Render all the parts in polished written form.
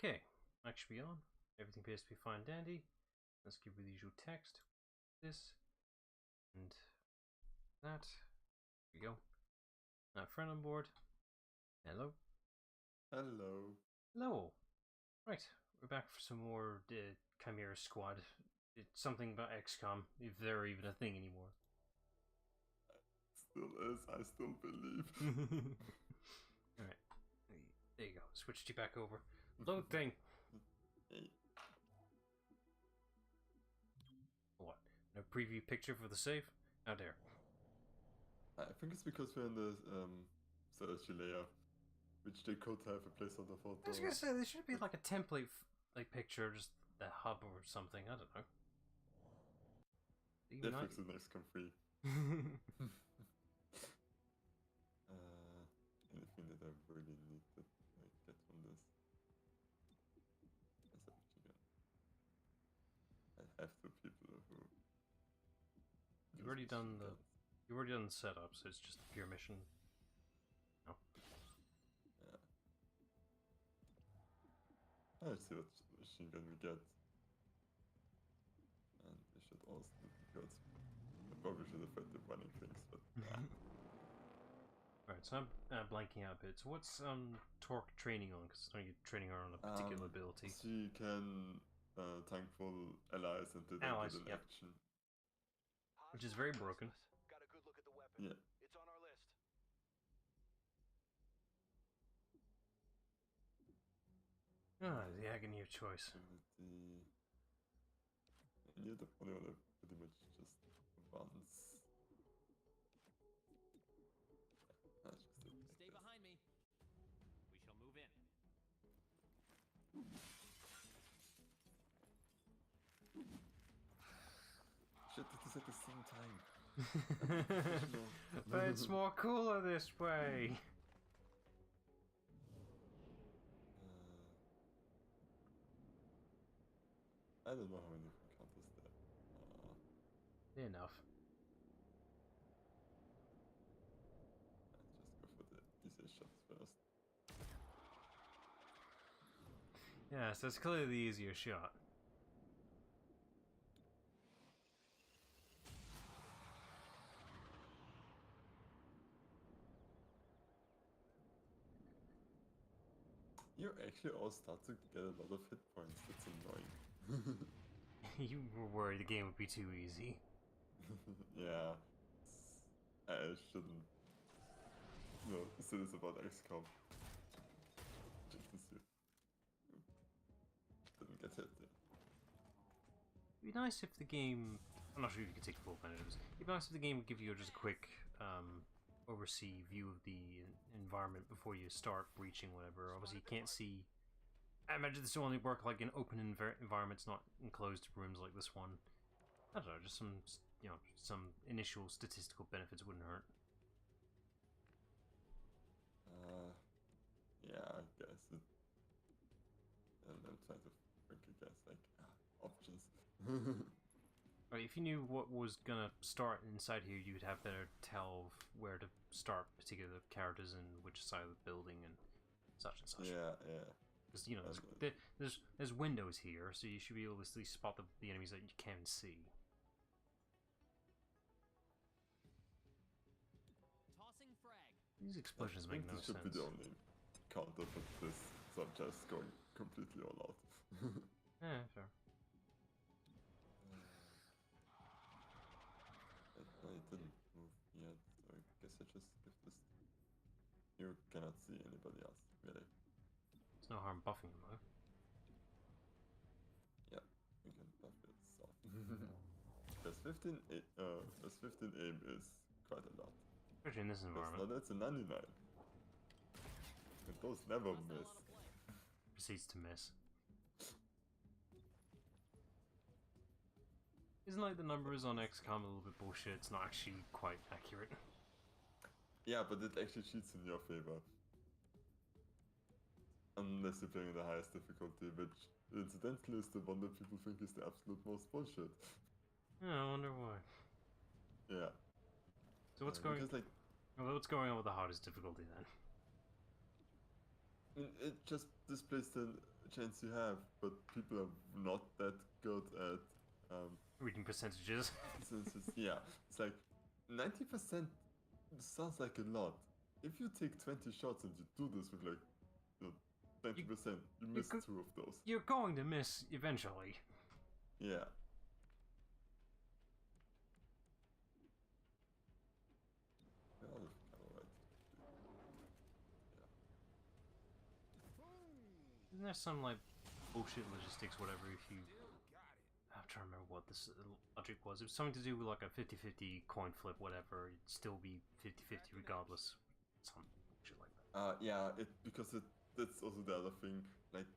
Okay, mic should be on. Everything appears to be fine dandy. Let's give you the usual text. This and that. Here we go. Now, friend on board. Hello. Hello. Hello. Right, we're back for some more Chimera Squad. It's something about XCOM, if they're even a thing anymore. Still is, I still believe. Alright, there you go. Switched you back over. Load thing! Hey. What? No preview picture for the save? How dare. I think it's because we're in the search layer, which they could have a placeholder for. I was gonna say, there should be like a template like picture, just the hub or something, I don't know. They fixed it in XCOM 3. Anything that I really need to get from this. Yes, I have two people who. You've already done the setup, so it's just a pure mission. No. Yeah. Let's see what machine gun we get. And we should also be good. I probably should have read the running things, but nah. Alright, so I'm blanking out a bit. So what's Torque training on? Because you're training on a particular ability. She can thankful allies and did an action. Which is very broken. Got a good look at the weapon. Yeah. It's on our list. Ah, the agony of choice. You're the only one that pretty much just once. Stay behind me. We shall move in. Shit, it is at the same time. But it's more cooler this way. I don't know how many encounters there. Enough. Let's just go for the easiest shots first. Yeah, so it's clearly the easier shot. You actually all start to get a lot of hit points, that's annoying. You were worried the game would be too easy. Yeah. I shouldn't say this about XCOM. Just to see. Didn't get hit there. It'd be nice if the game... I'm not sure if you could take full advantage of this. It'd be nice if the game would give you just a quick oversee view of the environment before you start breaching whatever. Obviously you can't see... I imagine this will only work like in open environments, not enclosed rooms like this one. I don't know, just some, some initial statistical benefits wouldn't hurt. Yeah, I guess it... And I'm trying to think, I guess, like, options. Right, if you knew what was gonna start inside here, you'd have better tell of where to start particular characters and which side of the building and such and such. Yeah. Because there's windows here, so you should be able to at least spot the enemies that you can see. Tossing frag. These explosions make no sense. This should be the only counter for this, so I'm just going completely all out. Yeah, sure. It didn't move yet, so I guess I just give this. You cannot see anybody else, really. There's no harm buffing them, though. Yeah, we can buff itself. Plus 15 aim is quite a lot. Especially in this environment. That's a 99. And those never miss. Proceeds to miss. Isn't like the numbers on XCOM a little bit bullshit? It's not actually quite accurate. Yeah, but it actually cheats in your favor. Unless you're playing in the highest difficulty, which incidentally is the one that people think is the absolute most bullshit. Yeah, I wonder why. Yeah. So what's going? Because, like, what's going on with the hardest difficulty then? It just displays the chance you have, but people are not that good at Reading percentages. yeah, it's like 90% sounds like a lot. If you take 20 shots and you do this with like 20%, you miss 2 of those. You're going to miss eventually. Yeah. Well, alright. Isn't there some like bullshit logistics, whatever, if you... I'm trying to remember what this logic was. It was something to do with like a 50-50 coin flip, whatever. It'd still be 50-50 regardless. Some bullshit like that. Yeah, that's also the other thing. Like,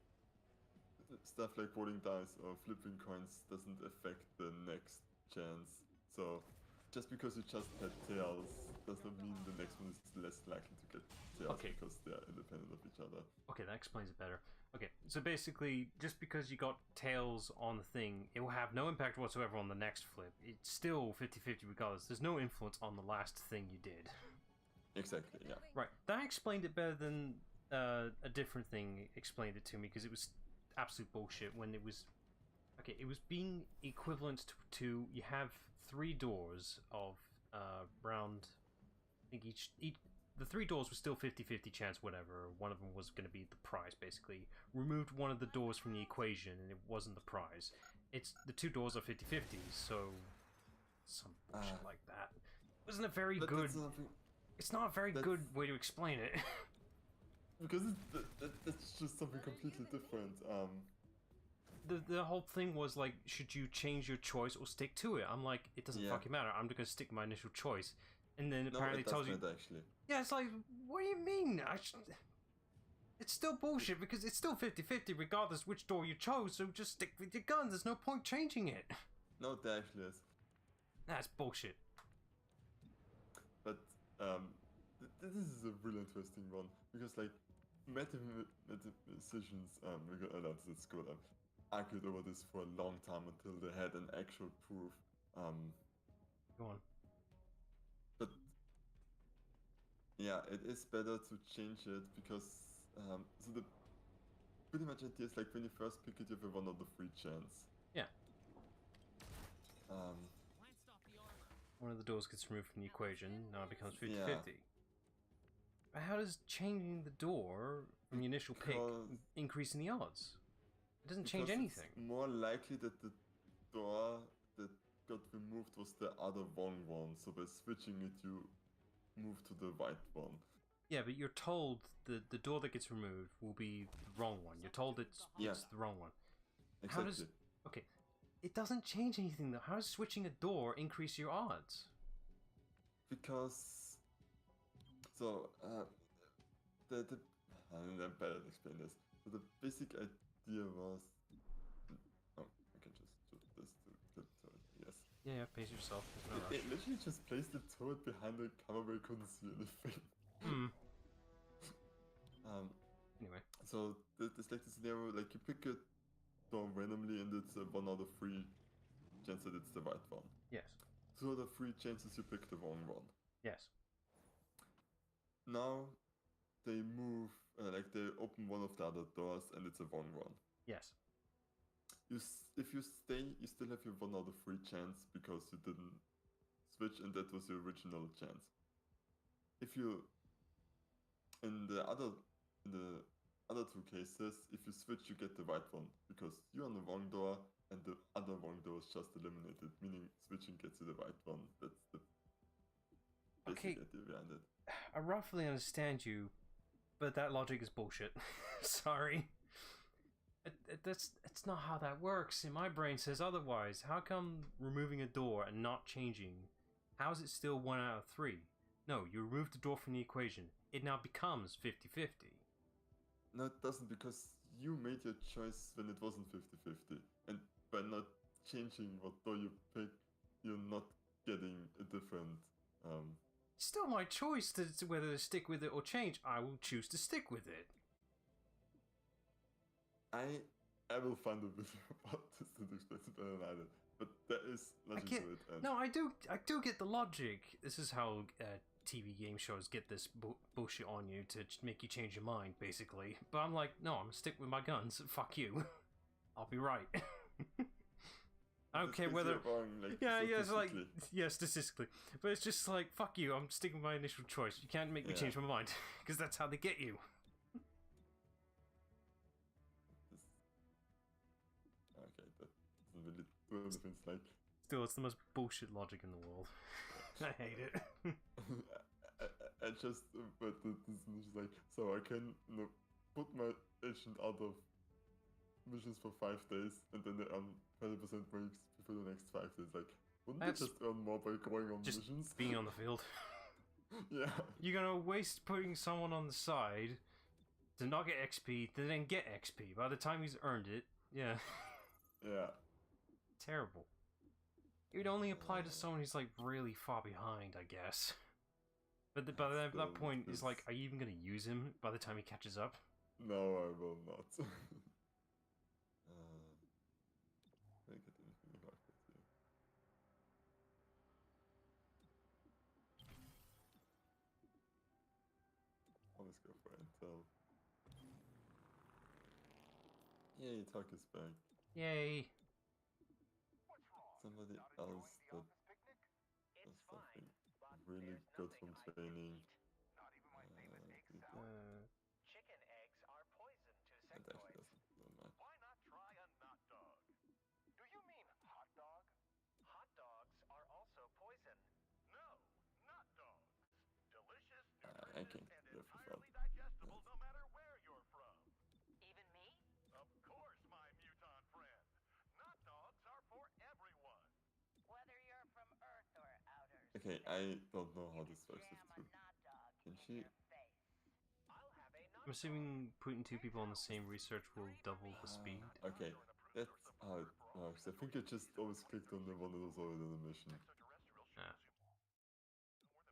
stuff like rolling dice or flipping coins doesn't affect the next chance. So, just because you just had tails does not mean the next one is less likely to get tails because they are independent of each other. Okay, that explains it better. Okay, so basically, just because you got tails on the thing, it will have no impact whatsoever on the next flip. It's still 50-50 regardless. There's no influence on the last thing you did. Exactly, yeah. Right, that explained it better than a different thing explained it to me, because it was absolute bullshit when it was... Okay, it was being equivalent to you have 3 doors of round... I think each the 3 doors were still 50-50 chance, whatever. One of them was going to be the prize, basically. Removed one of the doors from the equation, and it wasn't the prize. The 2 doors are 50-50, so... Some bullshit like that. Wasn't a very good... It's not a very good way to explain it. Because it's just something completely different. The whole thing was like, should you change your choice or stick to it? I'm like, it doesn't fucking matter. I'm just going to stick to my initial choice. And then apparently it tells you... actually. Yeah, it's like, what do you mean? It's still bullshit because it's still 50-50 regardless which door you chose, so just stick with your guns. There's no point changing it. No, there actually is. That's bullshit. But this is a really interesting one because like mathematicians, let's go there, argued over this for a long time until they had an actual proof. Go on. But yeah, it is better to change it because so the pretty much idea is like when you first pick it, you have a 1 out of 3 chance. Yeah. Glanced off the armor. One of the doors gets removed from the equation. Now it becomes 50-50. But how does changing the door from the initial pick increase in the odds? It doesn't change anything. It's more likely that the door that got removed was the other wrong one, so by switching it you move to the right one. Yeah, but you're told the door that gets removed will be the wrong one. You're told it's the wrong one. Exactly. How does... Okay, it doesn't change anything though. How does switching a door increase your odds? Because... So, I better explain this. So the basic idea was... Oh, I can just do this to flip turret, yes. Yeah, pace yourself. There's no rush. It literally just placed the turret behind the cover where you couldn't see anything. Anyway. So there's like this scenario, like you pick a door randomly and it's a 1 out of 3 chance that it's the right one. Yes. 2 out of 3 chances you pick the wrong one. Yes. Now they move, like they open one of the other doors and it's a wrong one. Yes. If you stay, you still have your 1 out of 3 chance because you didn't switch and that was your original chance. If you, in the other 2 cases, if you switch you get the right one because you're on the wrong door and the other wrong door is just eliminated, meaning switching gets you the right one. That's the basic idea behind it. I roughly understand you, but that logic is bullshit. Sorry. It's not how that works. My brain says otherwise. How come removing a door and not changing, how is it still 1 out of 3? No, you remove the door from the equation. It now becomes 50-50. No, it doesn't, because you made your choice when it wasn't 50-50. And by not changing what door you pick, you're not getting a different... It's still my choice to whether to stick with it or change. I will choose to stick with it. I will find a video about this that explains it better than I did. But there is logic to it. And no, I do get the logic. This is how TV game shows get this bullshit on you to make you change your mind, basically. But I'm like, no, I'm gonna stick with my guns. Fuck you. I'll be right. I don't care whether. Wrong, like, Yeah, it's like statistically. statistically, but it's just like fuck you. I'm sticking with my initial choice. You can't make me change my mind because that's how they get you. Okay, that doesn't really do anything. Like, Still, it's the most bullshit logic in the world. I hate it. I just, but this is just like, so I can, put my agent out of missions for 5 days, and then they earn 30% more XP for the next 5 days. Like, wouldn't That's they just earn more by going on just missions? being on the field. Yeah. You're gonna waste putting someone on the side to not get XP, to then get XP. By the time he's earned it, yeah. Yeah. Terrible. It would only apply to someone who's like really far behind, I guess. But by that point, it's like, are you even gonna use him by the time he catches up? No, I will not. I get anything like that here. Always go for intel. Yay, Tuck is back. Yay! Somebody else that does something really good from training. Chicken eggs are poison to That actually sectoids. doesn't matter. Why not try a nut dog? Do you mean hot dog? Hot dogs are also poison. No, nut dogs. Delicious, I nutritious, can't and live without entirely digestible no matter where you're from. Even me? Of course, my muton friend. Nut dogs are for everyone. Whether you're from Earth or outer Okay, space, I don't know how you this can works. jam a nut dog Can in she? your face. I'll have a nut I'm assuming putting 2 people on the same research will double the speed. Okay, that's how it works. I think I just always clicked on the one that was already in the mission. Ah.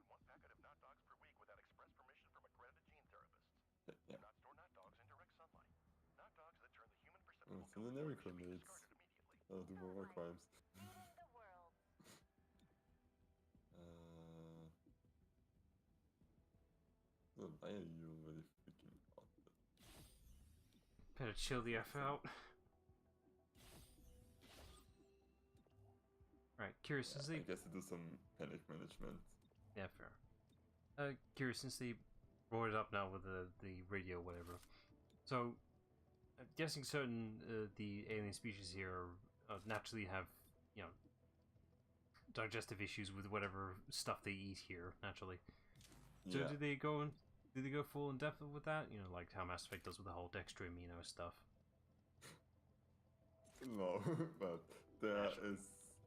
More than 1 packet of nut dogs per week without express permission from accredited gene therapists. Yeah. Do not store nut dogs in direct sunlight. Nut dogs that turn the human Oh, perceptible so the Navy should be needs discarded immediately. do more crimes. Saving the world. So why are you already freaking out? Better chill the F out. Right, curious since I they. guess it is some panic management. Yeah, fair. Curious since they brought it up now with the radio, whatever. So, I'm guessing certain the alien species here naturally have, you know, digestive issues with whatever stuff they eat here naturally. So Yeah. do they go full in depth with that? You know, like how Mass Effect does with the whole dextroamino stuff. No, but there Yeah, is.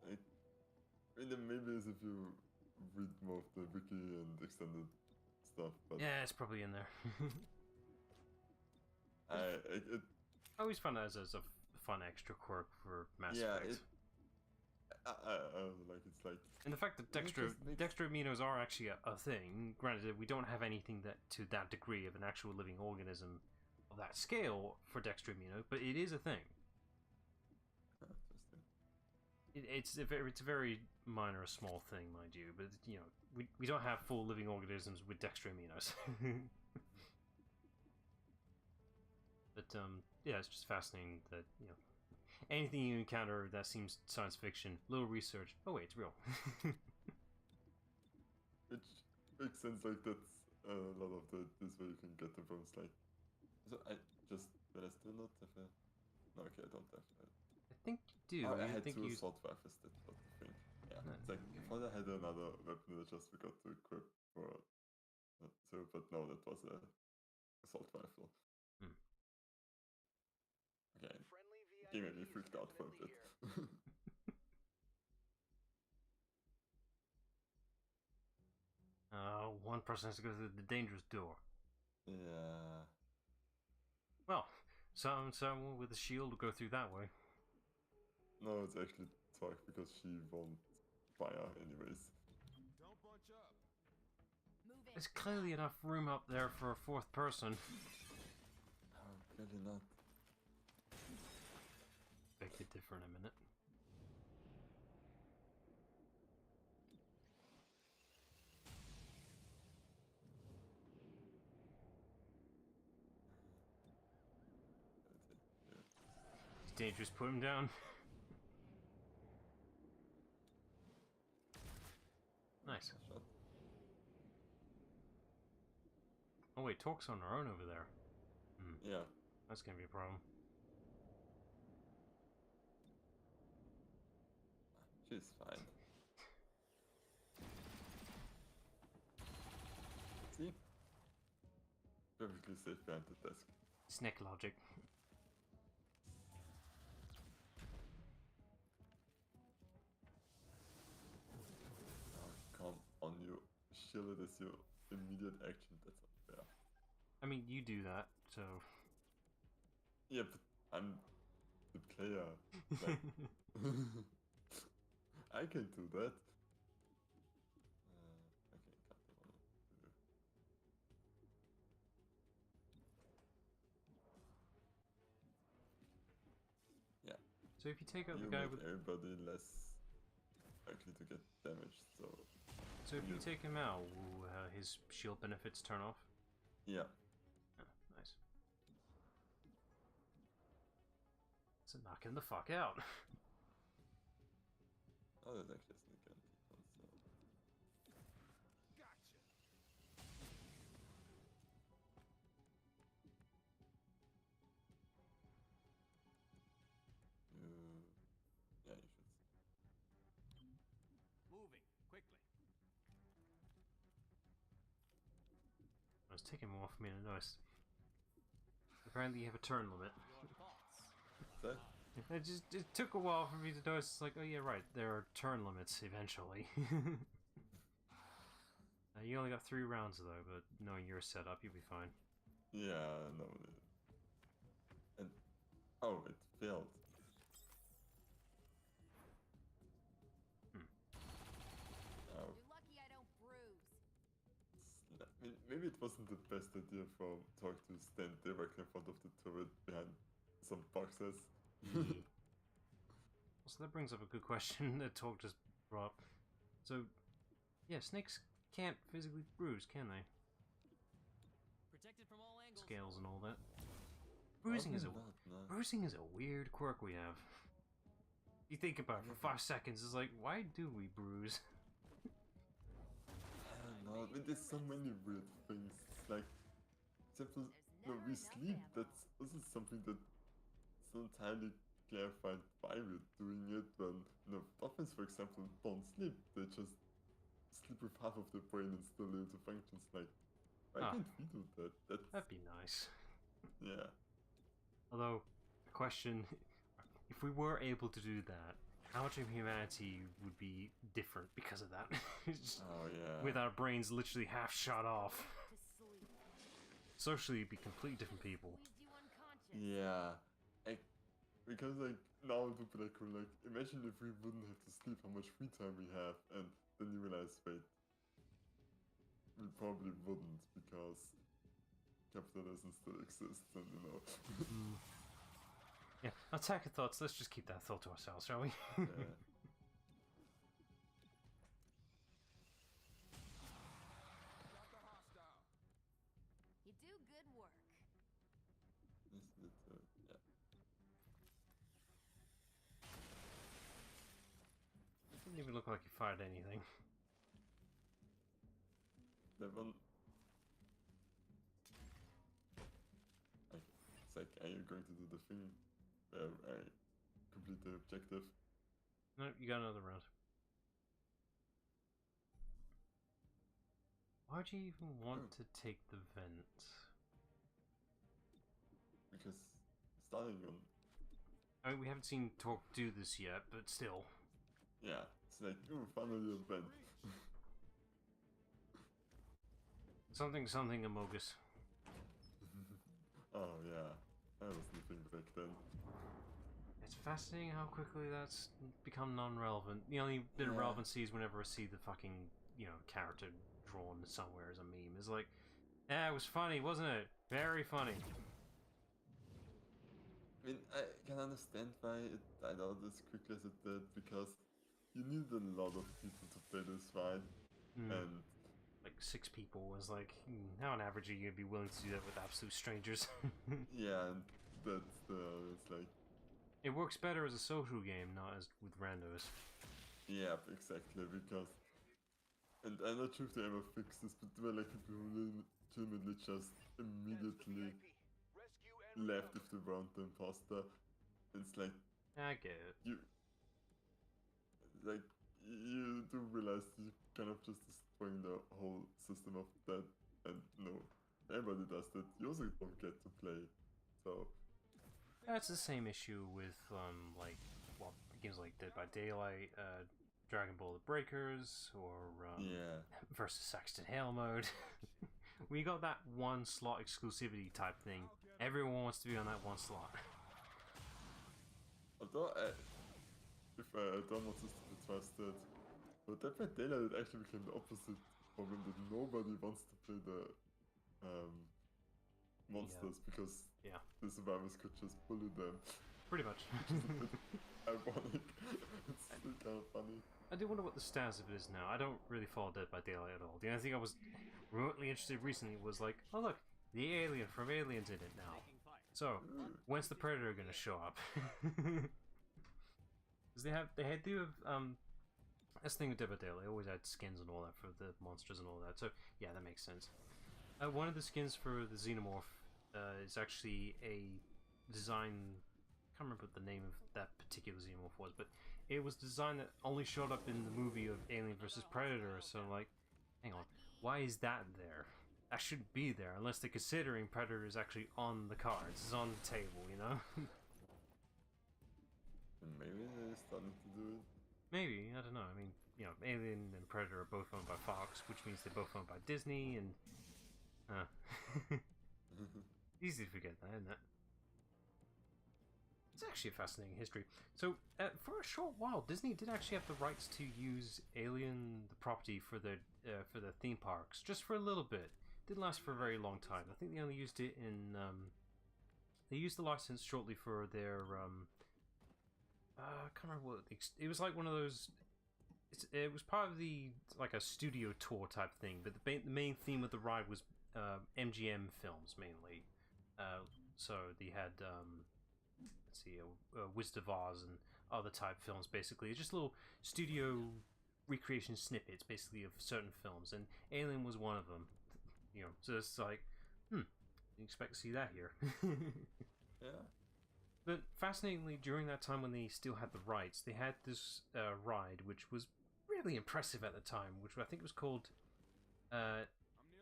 I mean, there maybe is if you read more of the wiki and extended stuff, but Yeah, it's probably in there. it I always found that as a fun extra quirk for Mass yeah Effect. like it's like And the fact that It just makes- dextroaminos are actually a thing, granted we don't have anything that to that degree of an actual living organism of that scale for dextroamino, but it is a thing. interesting. It's a very minor, a small thing, mind you, but you know we don't have full living organisms with dextroaminos. But yeah, it's just fascinating that anything you encounter that seems science fiction, little research. Oh wait, it's real. Which makes sense. Like that's a lot of this where you can get them from. It's like so but I still not have a. No, okay, I don't have. I think you do. Oh, I I had think two you. assault rifles. That's what I think. Yeah, No, it's like I thought I had another weapon that I just forgot to equip for. So, but no, that was a assault rifle. Hmm. Okay, Friendly game made me VIPs freaked out for a bit. imminently here. 1 person has to go through the dangerous door. Yeah. Well, someone with a shield will go through that way. No, it's actually Talk because she won't fire anyways. Don't bunch up. Move it. There's clearly enough room up there for a 4th person. Oh, clearly not. Beg to differ in a minute. dangerous. Put him down. Nice. Shot. Oh wait, Torque's on her own over there. Yeah. That's gonna be a problem. She's fine. See? Perfectly safe behind the desk. Snack logic. Oh, come on, you shield it as your immediate action. That's unfair. I mean, you do that, so. Yeah, but I'm the player. Like, I can do that. Okay, cut the one. Yeah. So if you take out You the guy make with, everybody less likely to get damaged. So if you you- take him out, will his shield benefits turn off? yeah. Oh, nice. So knock him the fuck out. Oh, there's actually a sneak guarantee one, so. Gotcha. Yeah, you should. Moving quickly. I was taking him off me and I noticed. Apparently you have a turn limit. Your thoughts. That? It took a while for me to notice. It's like, oh yeah, right. There are turn limits eventually. You only got 3 rounds though, but knowing your setup, you'll be fine. Yeah, no. And oh, it failed. Oh, You're lucky I don't bruise. I mean, maybe it wasn't the best idea for Talk to stand directly in front of the turret behind some boxes. So that brings up a good question that Talk just brought up. So, yeah, snakes can't physically bruise, can they? Protected from all angles. Scales and all that. Bruising is a weird quirk we have. You think about it for 5 seconds, it's like, why do we bruise? I don't know. I mean, there's so many weird things. It's like, example, There's we never sleep. enough ammo. This is something that's not entirely clarified why we're doing it. When dolphins, for example, don't sleep. They just sleep with half of their brain and still able to function. It's like, why Ah. can't we do that? That'd be nice. Yeah. Although, the question, if we were able to do that, how much of humanity would be different because of that? Just Oh yeah. with our brains literally half shot off. To sleep. Socially, it'd be completely different people. Squeezed you unconscious. Yeah. Because like now it would be like, cool, like imagine if we wouldn't have to sleep, how much free time we have, and then you realize, wait, we probably wouldn't because capitalism still exists, and you know. Yeah, attack of thoughts. Let's just keep that thought to ourselves, shall we? Yeah. Got the hostile. You do good work. Yeah. Didn't even look like you fired anything. That one. It's like, are you going to do the thing where I complete the objective? No, you got another round. Why'd you even want to take the vent? Because starting on, I mean, we haven't seen Torque do this yet, but still. yeah, it's like, oh, finally a vent. Something Amogus. Oh yeah, I was sleeping back then. It's fascinating how quickly that's become non-relevant. The only bit of Yeah. relevancy is whenever I see the fucking, character drawn somewhere as a meme. It's like, yeah, it was funny, wasn't it? Very funny. I mean, I can understand why it died out as quickly as it did, because you need a lot of people to play this fight, and Like 6 people was like, how on average are you gonna be willing to do that with absolute strangers? yeah, and that's it's like, It works better as a social game, not as with randos. Yeah, exactly, because... And I'm not sure if they ever fixed this, but there were like people who legitimately just immediately left if they weren't the imposter. It's like, I get it. you do realize you kind of just destroying the whole system of that, and no, everybody does that. You also don't get to play, so... That's the same issue with like games like Dead by Daylight, Dragon Ball: The Breakers, or Yeah. versus Saxton Hale mode. We got that one slot exclusivity type thing. Everyone wants to be on that one slot. Although, if I don't want this to be trusted, but Dead by Daylight it actually became the opposite problem, that nobody wants to play the monsters because the survivors could just bully them. Pretty much. Which is a bit ironic. It's still kind of funny. I do wonder what the status of it is now. I don't really follow Dead by Daylight at all. The only thing I was remotely interested recently was like, oh look, the alien from Alien's in it now. So, when's the Predator gonna show up? Because they have that's the thing with Dead by Daylight. They always had skins and all that for the monsters and all that. So yeah, that makes sense. One of the skins for the Xenomorph is actually a design. I can't remember what the name of that particular Xenomorph was, but it was designed that only showed up in the movie of Alien vs Predator. So I'm like, hang on, why is that there? That shouldn't be there unless they're considering Predator is actually on the cards, it's on the table, you know. Maybe they're starting to do it. Maybe, I don't know. I mean, you know, Alien and Predator are both owned by Fox, which means they're both owned by Disney, and easy to forget that, isn't it? It's actually a fascinating history. So, for a short while, Disney did actually have the rights to use Alien, the property, for their theme parks, just for a little bit. Didn't last for a very long time. I think they only used it in. They used the license shortly for their. I can't remember what it was like. One of those. It was part of the like a studio tour type thing, but the main theme of the ride was MGM films mainly. So they had. Let's see, Wizard of Oz and other type films, basically. Just little studio recreation snippets, basically, of certain films, and Alien was one of them. You know, so it's like, didn't expect to see that here. Yeah. But fascinatingly, during that time when they still had the rights, they had this ride, which was really impressive at the time, which I think was called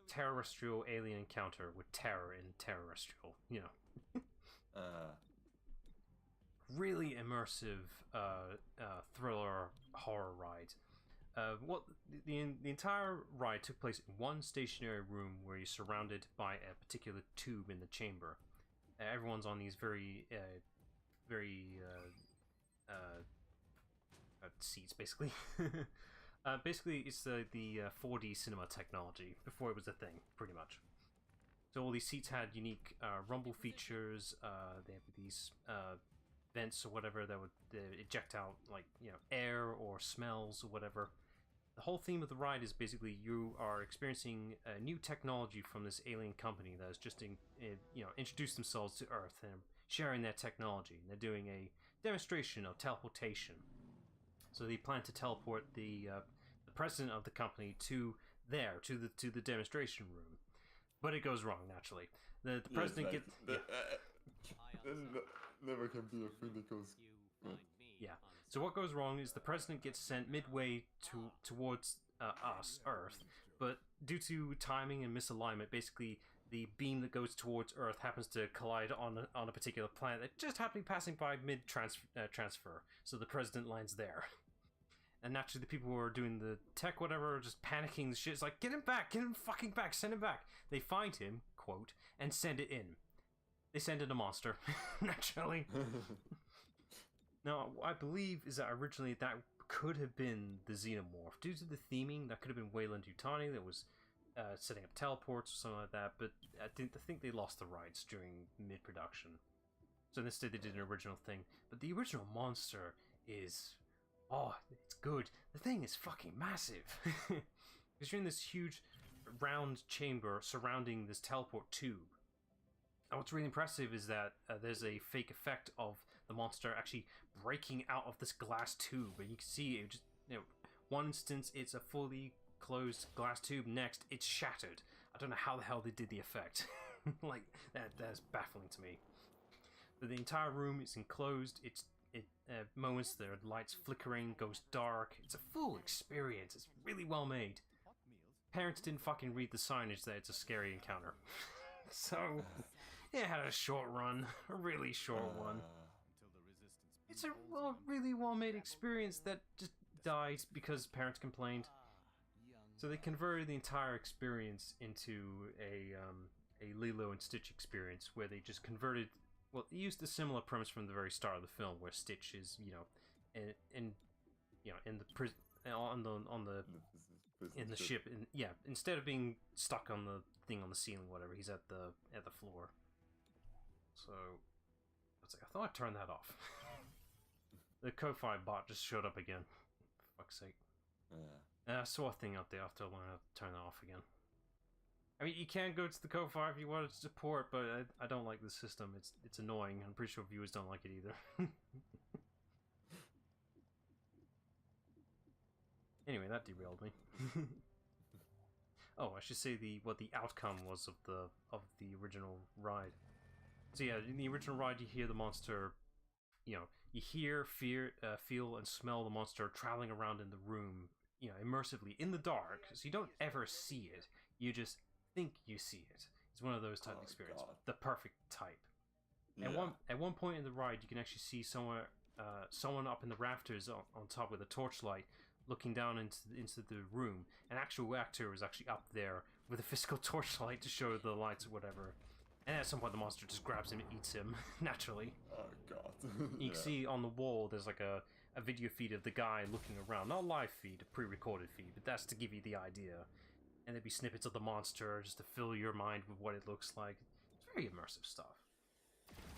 Terrestrial Alien Encounter, with terror in terrestrial, you know. Really immersive thriller horror ride. The entire ride took place in one stationary room where you're surrounded by a particular tube in the chamber. Everyone's on these very seats, basically. Basically, it's the 4D cinema technology before it was a thing, pretty much. So all these seats had unique rumble features. They have these vents or whatever that would eject out, like, you know, air or smells or whatever. The whole theme of the ride is basically you are experiencing a new technology from this alien company that has just introduced themselves to Earth and sharing their technology. And they're doing a demonstration of teleportation. So they plan to teleport the president of the company to the demonstration room, but it goes wrong naturally. The president gets never can be a thing that goes. Yeah. So what goes wrong is the president gets sent midway towards us, Earth, but due to timing and misalignment, basically the beam that goes towards Earth happens to collide on a particular planet that just happened to be passing by mid transfer. So the president lands there. And naturally, the people who are doing the tech, whatever, are just panicking. The shit. It's like, get him back, get him fucking back, send him back. They find him, quote, and send it in. They send in a monster, naturally. Now, what I believe is that originally that could have been the Xenomorph. Due to the theming, that could have been Weyland-Yutani that was setting up teleports or something like that, but I think they lost the rights during mid-production. So instead they did an original thing. But the original monster is... oh, it's good. The thing is fucking massive. Because you're in this huge round chamber surrounding this teleport tube. And what's really impressive is that there's a fake effect of the monster actually breaking out of this glass tube, and you can see it just, one instance it's a fully closed glass tube, next it's shattered. I don't know how the hell they did the effect. Like, that's baffling to me. But the entire room is enclosed, moments the lights flickering, goes dark. It's a full experience, it's really well made. Parents didn't fucking read the signage that it's a scary encounter. So, it had a short run, a really short one. It's a really well-made experience that just died because parents complained. So they converted the entire experience into a Lilo and Stitch experience, where they just converted. Well, they used a similar premise from the very start of the film, where Stitch is, in the ship, and instead of being stuck on the thing on the ceiling, whatever, he's at the floor. So I was like, I thought I'd turn that off. The Ko-Fi bot just showed up again. For fuck's sake. Yeah. I saw a thing out there. I have to learn how to turn that off again. I mean, you can go to the Ko-Fi if you want to support, but I don't like the system. It's annoying. I'm pretty sure viewers don't like it either. Anyway, that derailed me. Oh, I should say what the outcome was of the original ride. So yeah, in the original ride, you hear the monster. You hear, feel, and smell the monster traveling around in the room. Immersively in the dark, so you don't ever see it. You just think you see it. It's one of those type of experience. God. The perfect type. Yeah. At one point in the ride, you can actually see someone up in the rafters on top with a torchlight, looking down into the room. An actual actor was actually up there with a physical torchlight to show the lights or whatever. And at some point, the monster just grabs him and eats him naturally. Oh god! You can see on the wall there's like a video feed of the guy looking around, not a live feed, a pre-recorded feed, but that's to give you the idea. And there'd be snippets of the monster just to fill your mind with what it looks like. It's very immersive stuff.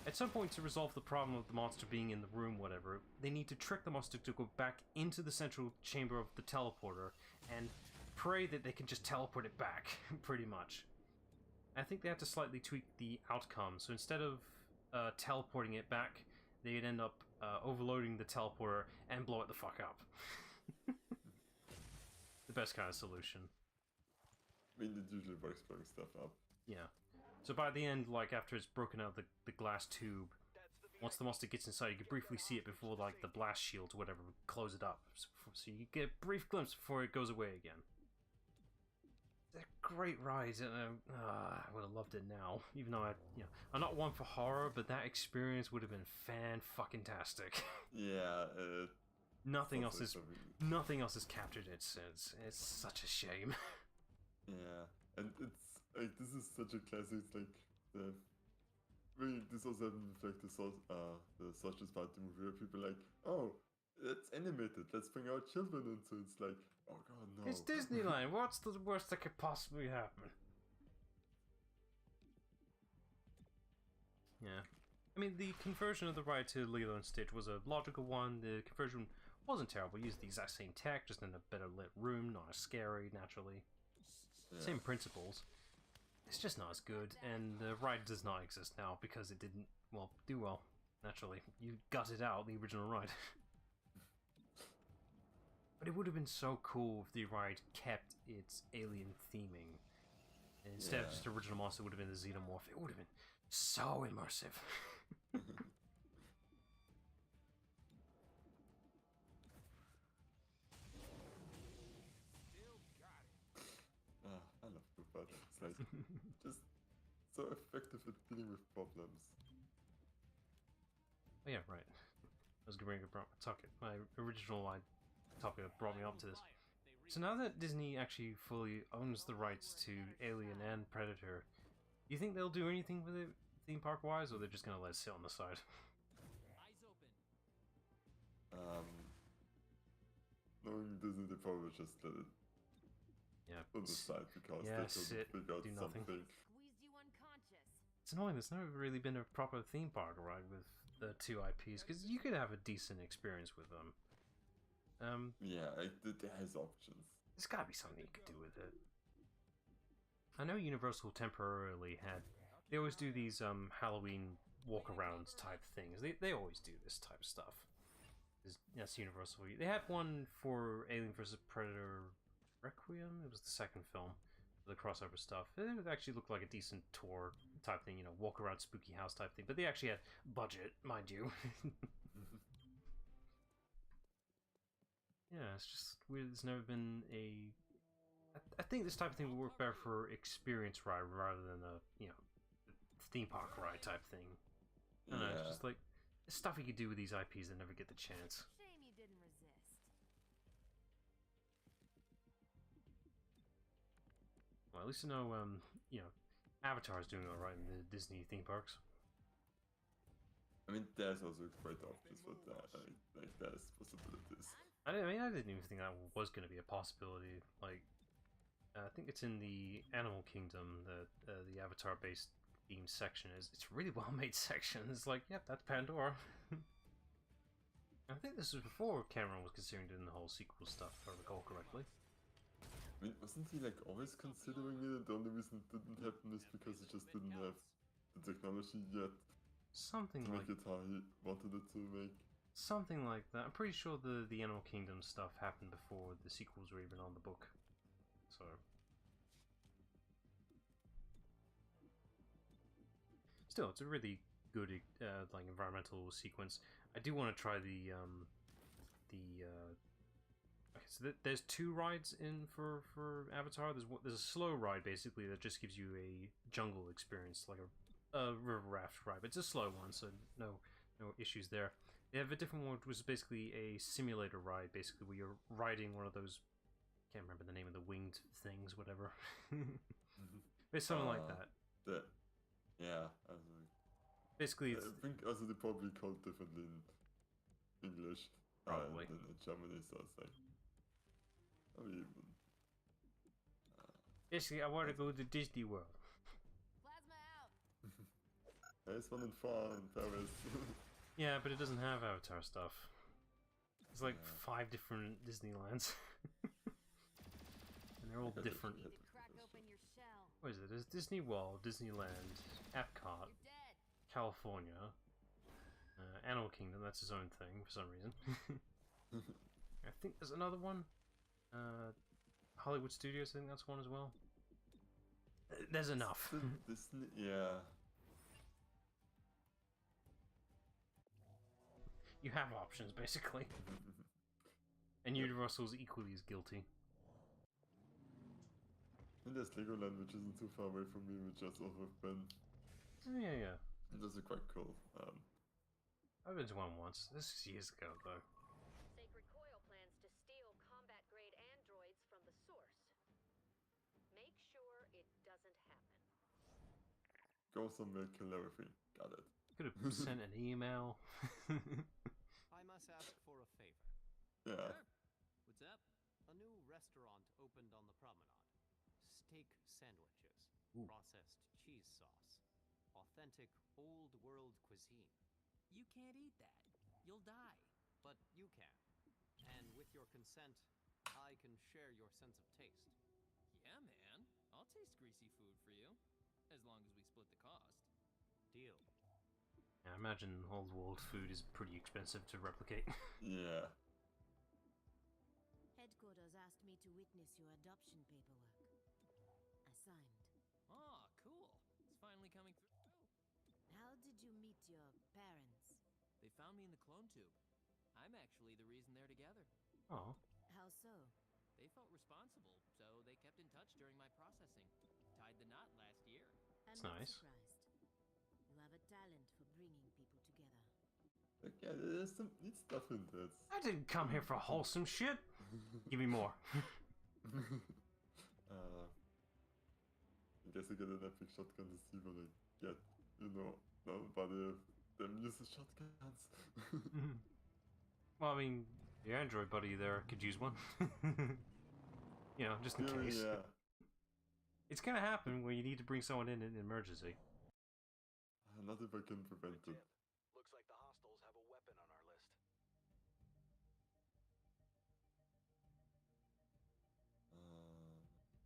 At some point, to resolve the problem of the monster being in the room, whatever, they need to trick the monster to go back into the central chamber of the teleporter and pray that they can just teleport it back, pretty much. I think they have to slightly tweak the outcome, so instead of teleporting it back, they'd end up overloading the teleporter and blow it the fuck up. The best kind of solution. I mean, it usually works blowing stuff up. Yeah. So by the end, like, after it's broken out the glass tube, once the monster gets inside, you can briefly see it before, like, the blast shields or whatever close it up. So you get a brief glimpse before it goes away again. It's a great ride, and I would have loved it now. Even though I'm not one for horror, but that experience would have been fan-fucking-tastic. Yeah. Nothing else has captured it since. It's such a shame. Yeah, and it's like, this is such a classic. It's like this also happened with like the Sausage Party movie, where people are like, oh, it's animated, let's bring our children into it. It's like, oh god, no. It's Disneyland. What's the worst that could possibly happen? Yeah. I mean, the conversion of the ride to Lilo and Stitch was a logical one. The conversion wasn't terrible. Used the exact same tech, just in a better lit room, not as scary, naturally. Yeah. Same principles. It's just not as good, and the ride does not exist now because it didn't, do well. Naturally, you gutted out the original ride. But it would have been so cool if the ride kept its alien theming. And instead of just the original monster, it would have been the xenomorph. It would have been so immersive. I love Cooper. It's like just so effective at dealing with problems. Oh yeah, right. I was going to bring my original topic that brought me up to this. So now that Disney actually fully owns the rights to Alien and Predator, do you think they'll do anything with it theme park wise, or they're just going to let it sit on the side? Knowing Disney, they probably just let it on the side because they couldn't figure out something. Squeezed you unconscious. It's annoying. There's never really been a proper theme park ride with the two IPs, because you could have a decent experience with them. Yeah, it has options. There's gotta be something you could do with it. I know Universal temporarily had. They always do these Halloween walk around type things. They always do this type of stuff. That's universal. They had one for Alien vs Predator Requiem. It was the second film. The crossover stuff. It actually looked like a decent tour type thing, you know, walk around spooky house type thing. But they actually had budget, mind you. Yeah, it's just weird. There's never been a. I think this type of thing would work better for experience ride rather than a, you know, theme park ride type thing. I don't know, it's just like stuff you could do with these IPs that never get the chance. Shame you didn't resist. Well, at least you know, Avatar's doing all right in the Disney theme parks. I mean, there's also quite obvious what like there's possibilities. I didn't even think that was going to be a possibility. Like, I think it's in the Animal Kingdom that the Avatar-based theme section is. It's a really well-made section. It's like, yep, that's Pandora. I think this was before Cameron was considering doing the whole sequel stuff, if I recall correctly. I mean, wasn't he like always considering it? The only reason it didn't happen is because he just didn't have the technology yet Something to like make it how he wanted it to make. something like that. I'm pretty sure the Animal Kingdom stuff happened before the sequels were even on the book. So still, it's a really good like environmental sequence. I do want to try the okay, so there's two rides in for Avatar. There's a slow ride basically that just gives you a jungle experience, like a river raft ride. But it's a slow one, so no issues there. They have a different one, which was basically a simulator ride, basically where you're riding one of those. Can't remember the name of the winged things, whatever. It's something like that. Yeah. Basically, I it's, think also they probably called differently in English Probably. than in Germany, so it's like. I mean, basically, I want to go to Disney World. Plasma out. there's one in France, Paris. Yeah, but it doesn't have Avatar stuff. It's like Yeah. 5 different Disneylands. And they're all Yeah, different. yeah. Crack open your shell. What is it? There's Disney World, Disneyland, Epcot, You're dead. California, Animal Kingdom, that's his own thing for some reason. I think there's another one. Hollywood Studios, I think that's one as well. There's enough. Disney, yeah. You have options, basically. And Universal's equally as guilty. And there's Legoland, which isn't too far away from me, which has also been. Yeah. And those are quite cool. I've been to one once. This is years ago, though. Sacred Coil plans to steal combat-grade androids from the source. Make sure it doesn't happen. Go somewhere, kill everything. Got it. Could have sent an email. I must ask for a favor. Yeah. What's up? A new restaurant opened on the promenade. Steak sandwiches, Ooh. processed cheese sauce, authentic old world cuisine. You can't eat that. You'll die. But you can. And with your consent, I can share your sense of taste. Yeah, man. I'll taste greasy food for you. As long as we split the cost. Deal. Yeah, I imagine old world food is pretty expensive to replicate. Yeah. Headquarters asked me to witness your adoption paperwork. I signed. Ah, cool. It's finally coming through. How did you meet your parents? They found me in the clone tube. I'm actually the reason they're together. Oh, How so? They felt responsible, so they kept in touch during my processing. Tied the knot last year. I'm That's not nice. surprised. You have a talent for bringing people together. Like, yeah, there's some neat stuff in this. I didn't come here for wholesome shit. Give me more. I guess I get an epic shotgun to see when I get, nobody of them uses shotguns. Well, I mean, your android buddy there could use one. Just in case. Yeah. It's gonna happen when you need to bring someone in an emergency. Not if I can prevent it. Looks like the hostiles have a weapon on our list.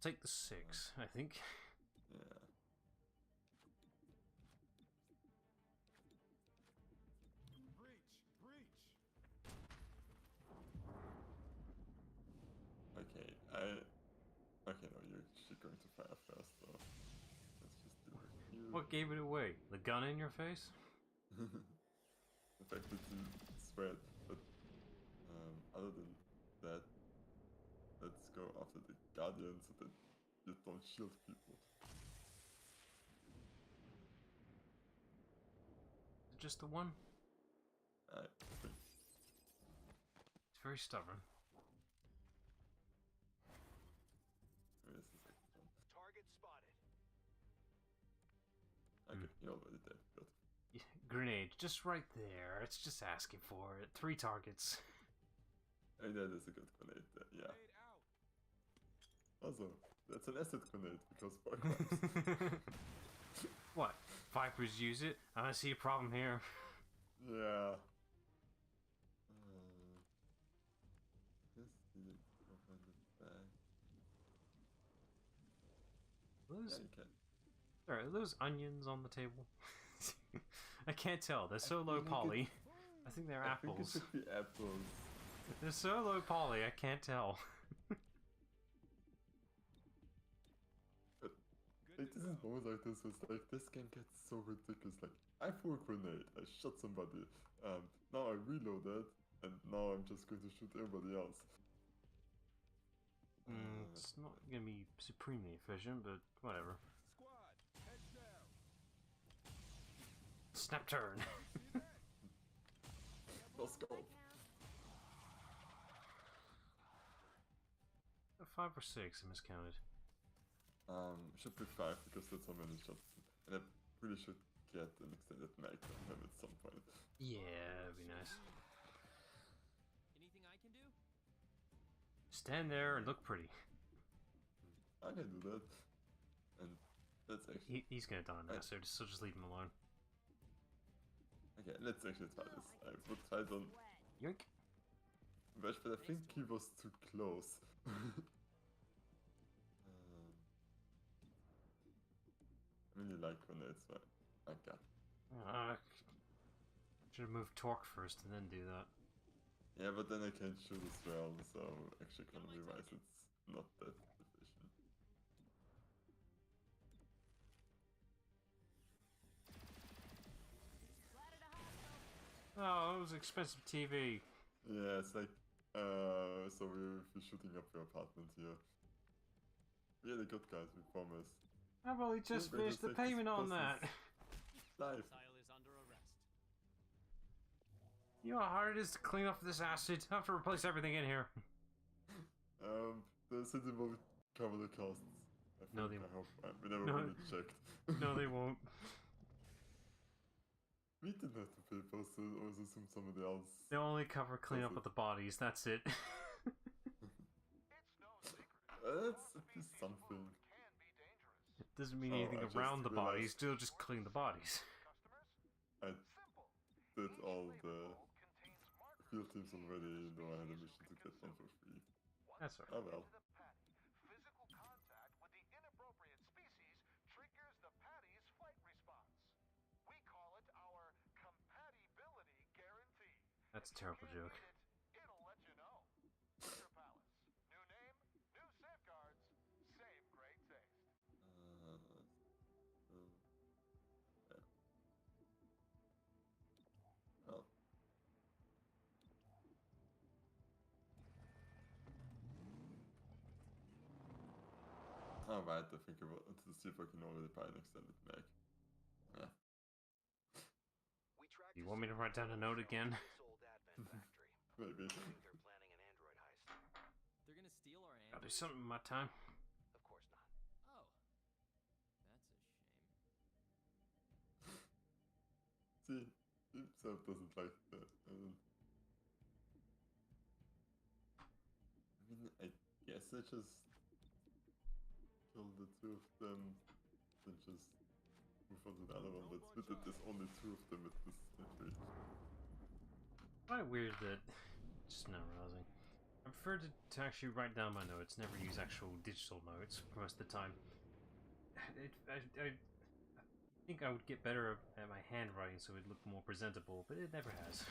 Take the 6, I think. Yeah. What gave it away? The gun in your face? The fact that you sweat, but other than that, let's go after the Guardian so that you don't shield people. Just the one? I think. It's very stubborn. Where is the second one? Target spotted. Okay, you're already there. Good. Yeah, grenade, just right there. It's just asking for it. 3 targets. I mean, that is a good grenade there, yeah. Also, that's an acid grenade because Cyclops. What? Vipers use it? I don't see a problem here. Yeah. Just need to open the bag. Those, Yeah, you can. sorry, are those onions on the table? I can't tell. They're so low feel like poly. I think they're I think it apples. should be apples. They're so low poly, I can't tell. Like, this is always like this. It's like this game gets so ridiculous. Like, I threw a grenade, I shot somebody. Now I reloaded, and now I'm just going to shoot everybody else. It's not gonna be supremely efficient, but whatever. Squad, heads down. Snap turn. Let's go. 5 or 6, I miscounted. Should be 5 because that's how many shots. And I really should get an extended mag from him at some point. Yeah, that'd be nice. Anything I can do? Stand there and look pretty. I can do that. And that's actually... He's gonna die now, so just leave him alone. Okay, let's actually try this. I would try it on Yoink. Vash, but I think he was too close. I really like grenades, but I got. Should have moved torque first and then do that. Yeah, but then I can't shoot as well, so actually economy-wise it's not that efficient. Oh, it was expensive TV. Yeah, it's like, so we're shooting up your apartment here. We're the good guys, we promise. I've only just Yeah, finished the but it's payment on like that. Life. Missile is under arrest. You know how hard it is to clean up this acid? I have to replace everything in here. The city will cover the costs. I No, think, they I hope. We never No. really checked. No, they won't. We didn't have to pay for it, so I always assume somebody else. They'll only cover clean up That's of the bodies, that's it. It's no secret. That's at least something. Can be dangerous. It doesn't mean Oh, anything I just around the bodies, realized- they'll just clean the bodies. Customers? I Simple. did all Each the label contains markers field teams already, though I had a mission to get one for free. That's alright. Oh well. into the patty. Physical contact with the inappropriate species triggers the patty's flight response. We call it our compatibility guarantee. That's a terrible Can't joke. eat it, it'll let you know. Winter Palace. New name, new safeguards, same great taste. Yeah. Well. Alright, I think about to see if I can already buy an extended mag. Yeah. We tracked You want me to write down a note again? sold Advent Factory. Maybe. Think they're planning an android heist. They're gonna steal our Gotta do android? something with my time. Of course not. Oh. That's a shame. See, himself doesn't like that. I mean, I guess I just kill the 2 of them, then just move on to the other one. But it's weird that there's only 2 of them at this entry. Quite weird that just not arousing. I prefer to actually write down my notes, never use actual digital notes for most of the time. I think I would get better at my handwriting so it'd look more presentable, but it never has.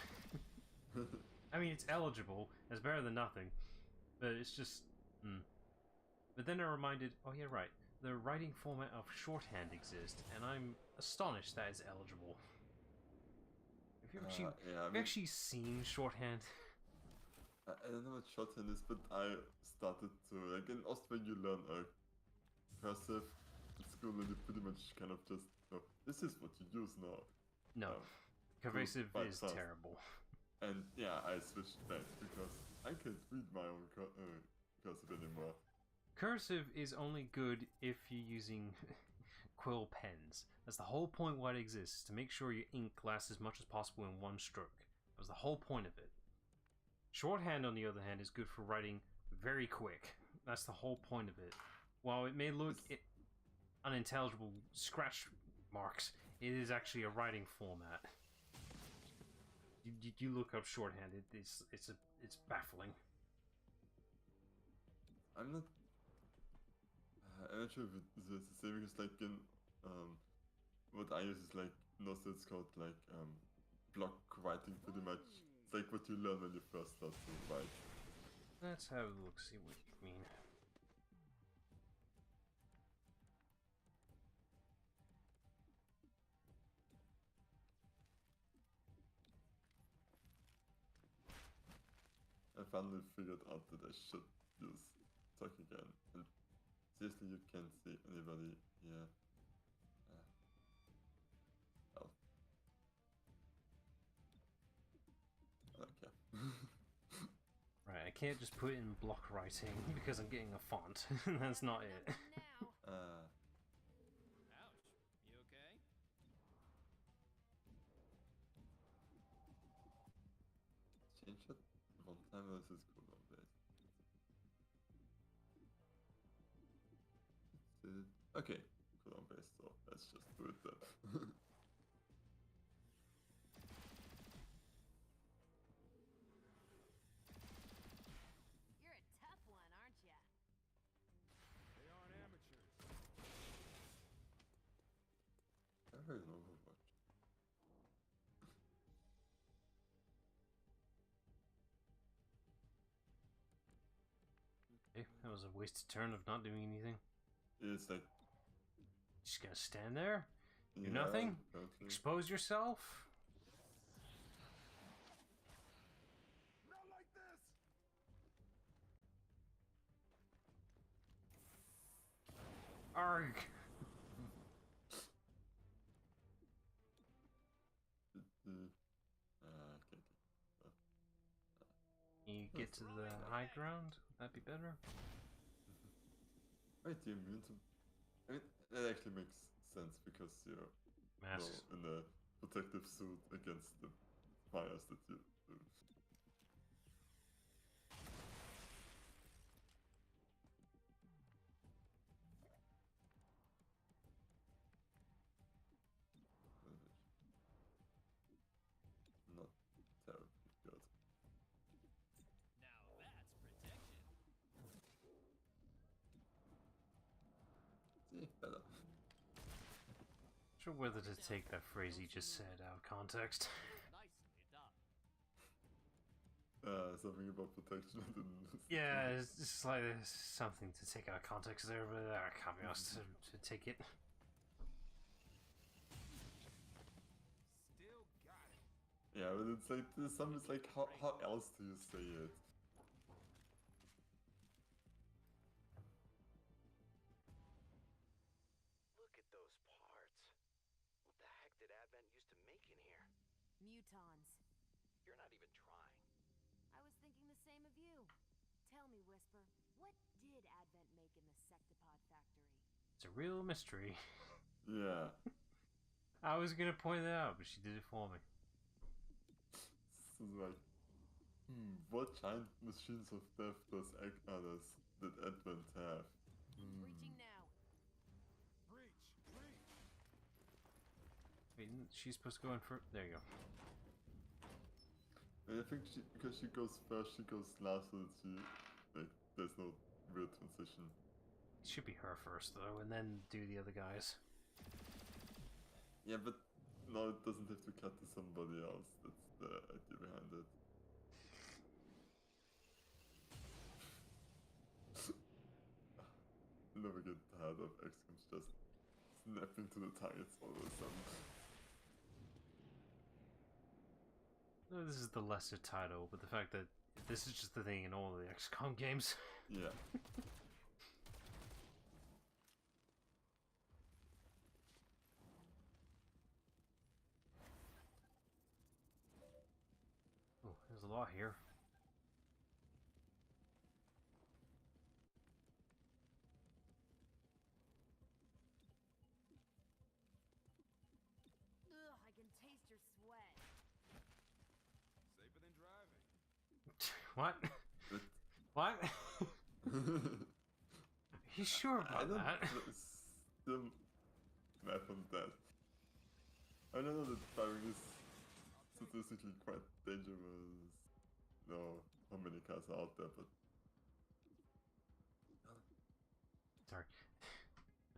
I mean, it's eligible, it's better than nothing, but it's just... But then I'm reminded, oh yeah, right, the writing format of shorthand exists, and I'm astonished that it's eligible. Have you actually, yeah, have you actually seen shorthand? I don't know what shorthand is, but I started to, like, in Austria you learn cursive at school, and you pretty much kind of just, oh, this is what you use now. No. Cursive quite is fast. terrible. And yeah, I switched back because I can't read my own cursive anymore. Cursive is only good if you're using quill pens. That's the whole point why it exists, to make sure your ink lasts as much as possible in one stroke. That was the whole point of it. Shorthand, on the other hand, is good for writing very quick. That's the whole point of it. While it may look unintelligible scratch marks, it is actually a writing format. You look up shorthand, it's baffling. I'm not sure if it's the same, because like in what I use is like, also it's called like block writing pretty much. It's like what you learn when you first start to write. Let's have a look, see what you mean. I finally figured out that I should use talk again. And seriously, you can't see anybody here. Oh. Okay. Right, I can't just put it in block writing because I'm getting a font. That's not it. Ouch. You okay? Change it one time versus cooldown base. Okay, cooldown base, so let's just do it then. You're a tough one, aren't ya? They aren't amateurs. I heard an Overwatch. Okay, that was a wasted turn of not doing anything. It's like, Just gonna stand there? Do yeah, nothing? apparently. Expose yourself? Not like this! Arg! Okay. You get to the high ground? That'd be better. Wait, you're immune to... I mean, that actually makes sense because you're Masks. in a protective suit against the fires that you... Not terribly good. Now that's protection. See, better. Not sure whether to take that phrase he just said out of context. Nicely done. Something about protection I didn't... Yeah, it's just like there's something to take out of context there, but I can't be asked to take it. Still got it. Yeah, but it's like, some is like, how else do you say it? Look at those parts. What the heck did Advent used to make in here? Mutons. You're not even trying. I was thinking the same of you. Tell me, Whisper, what did Advent make in the Sectopod factory? It's a real mystery. Yeah. I was gonna point it out, but she did it for me. So it's like, what giant machines of death did Advent have? Breaching now. Breach! Breach! Wait, she's supposed to go in first. There you go. And I think because she goes first, she goes last, so that she, like, there's no real transition. It should be her first, though, and then do the other guys. Yeah, but no, it doesn't have to cut to somebody else. That's the idea behind it. never get tired of XCOM's just snapping to the targets all of a sudden. No, this is the lesser title, but the fact that this is just the thing in all of the XCOM games. Yeah. Oh, there's a lot here. Ugh, I can taste your sweat. Safer than driving. What? But What? Are you sure I about don't that? still mad on that. I don't know that driving is statistically quite dangerous. No, how many cars are out there, but Sorry.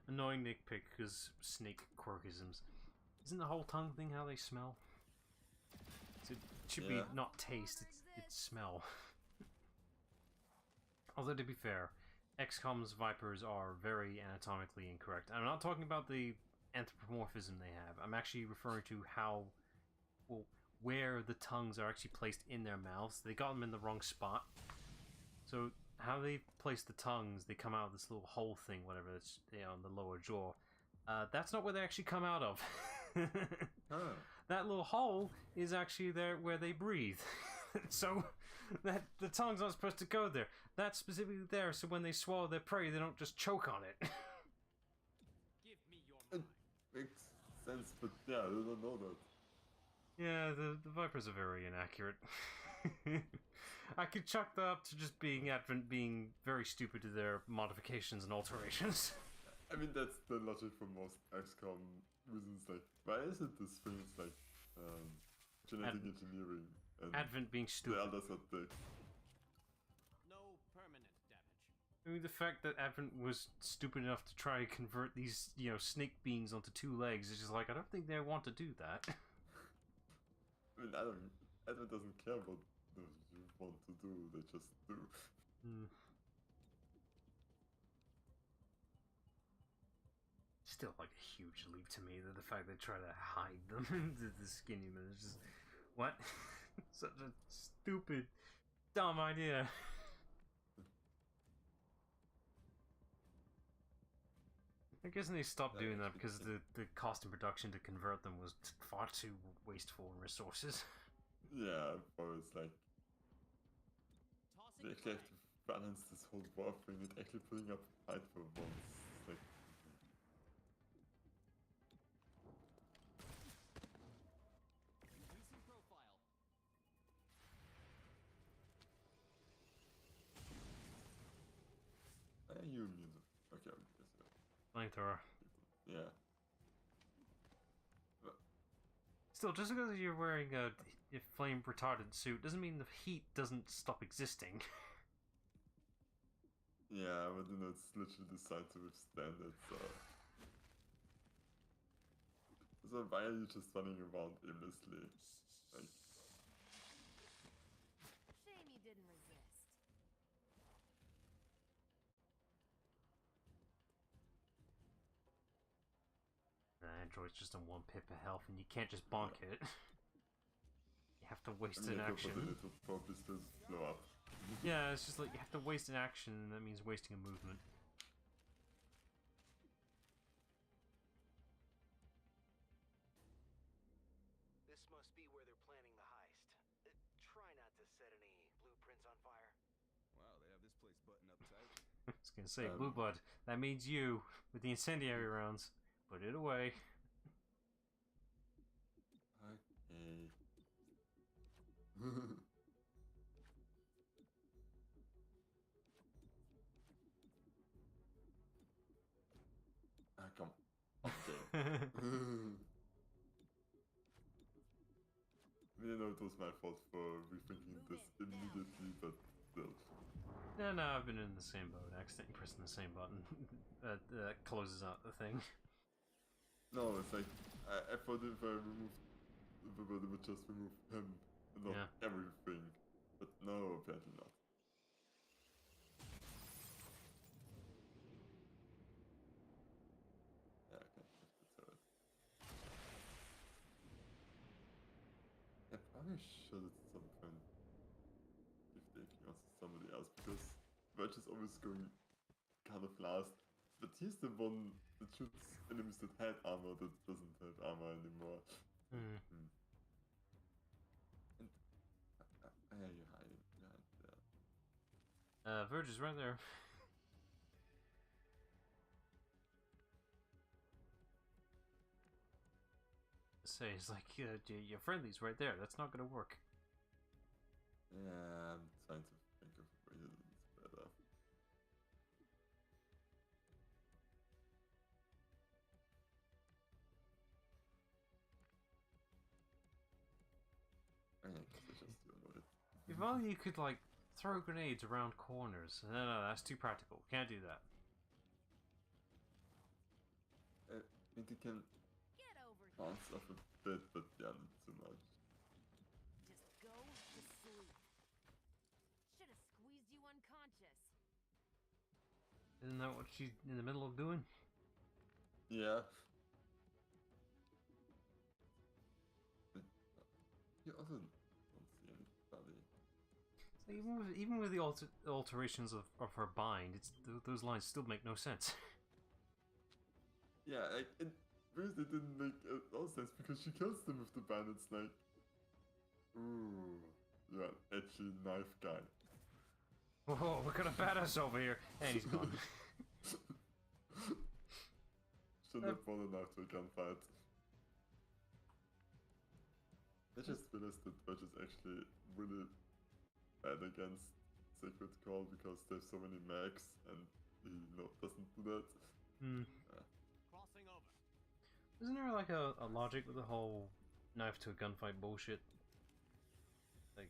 Annoying nitpick because snake quirkisms. Isn't the whole tongue thing how they smell? So it should be Yeah. not taste, it's smell. Although to be fair, XCOM's Vipers are very anatomically incorrect. I'm not talking about the anthropomorphism they have. I'm actually referring to how, well, where the tongues are actually placed in their mouths. They got them in the wrong spot. So how they place the tongues, they come out of this little hole thing, whatever that's, you know, in the lower jaw. That's not where they actually come out of. That little hole is actually there where they breathe. So that the tongue's not supposed to go there. That's specifically there so when they swallow their prey, they don't just choke on it. Give me your it mind. makes sense, but yeah, I don't know that. Yeah, the Vipers are very inaccurate. I could chalk that up to just being Advent being very stupid to their modifications and alterations. I mean, that's the logic for most XCOM reasons. Like, why is it this thing? It's like genetic engineering, and Advent being the stupid. others are the No permanent damage. I mean, the fact that Advent was stupid enough to try to convert these, you know, snake beings onto 2 legs is just like, I don't think they want to do that. I mean, Advent doesn't care what you want to do. They just do. Still, like, a huge leap to me that the fact they try to hide them, the skinny men, is just, what? Such a stupid, dumb idea. I guess they stopped doing that because the cost in production to convert them was far too wasteful in resources. Yeah, but it's like Tossing they actually have to balance this whole war thing and actually putting up a fight for once. It's like, Reducing profile. you immune. Okay, I guess Flamethrower. yeah. Still, just because you're wearing a flame retardant suit doesn't mean the heat doesn't stop existing. Yeah, but then it's literally designed to withstand it, so... So why are you just running around aimlessly? Like, Shame you didn't resist. Android's just on 1 pip of health and you can't just bonk it. You have to waste I mean, an if you action. put it, it will probably still blow up. Yeah, it's just like you have to waste an action and that means wasting a movement. This must be where they're planning the heist. Try not to set any blueprints on fire. Wow, they have this place buttoned up tight. I was gonna say, Blue Blood, that means you with the incendiary rounds. Put it away. Okay. Come. Okay. I mean, I know it was my fault for rethinking this immediately, but still. No, I've been in the same boat. Accidentally pressing the same button that closes out the thing. No, it's like, I thought if I removed, it would just remove him, and not everything. But no, apparently not. I should at some point give taking us to somebody else because Verge is always going kind of last. But he's the one that shoots enemies that had armor that doesn't have armor anymore. Hmm. And you're hiding behind there. Verge is right there. Say, it's like, your friendly's right there. That's not gonna work. Yeah, I'm trying to think of a way that it's better. I guess I just don't know it. If only you could, like, throw grenades around corners. No, that's too practical. Can't do that. I think you can Get over here. bounce off a bit, but yeah, not too much. Just go to sleep. Should have squeezed you unconscious. Isn't that what she's in the middle of doing? Yeah. But you also don't see anybody. So even with the alterations of her bind, those lines still make no sense. Yeah, like, it really didn't make all sense because she kills them with the bandits, like, ooh, you're an edgy knife guy. Whoa, we got a badass over here, and he's gone. Shouldn't have brought a knife to a gunfight. I just realized that Dodge is actually really bad against Sacred Call because there's so many mags and he doesn't do that. Hmm. Crossing over. Isn't there like a logic with the whole knife to a gunfight bullshit? Like,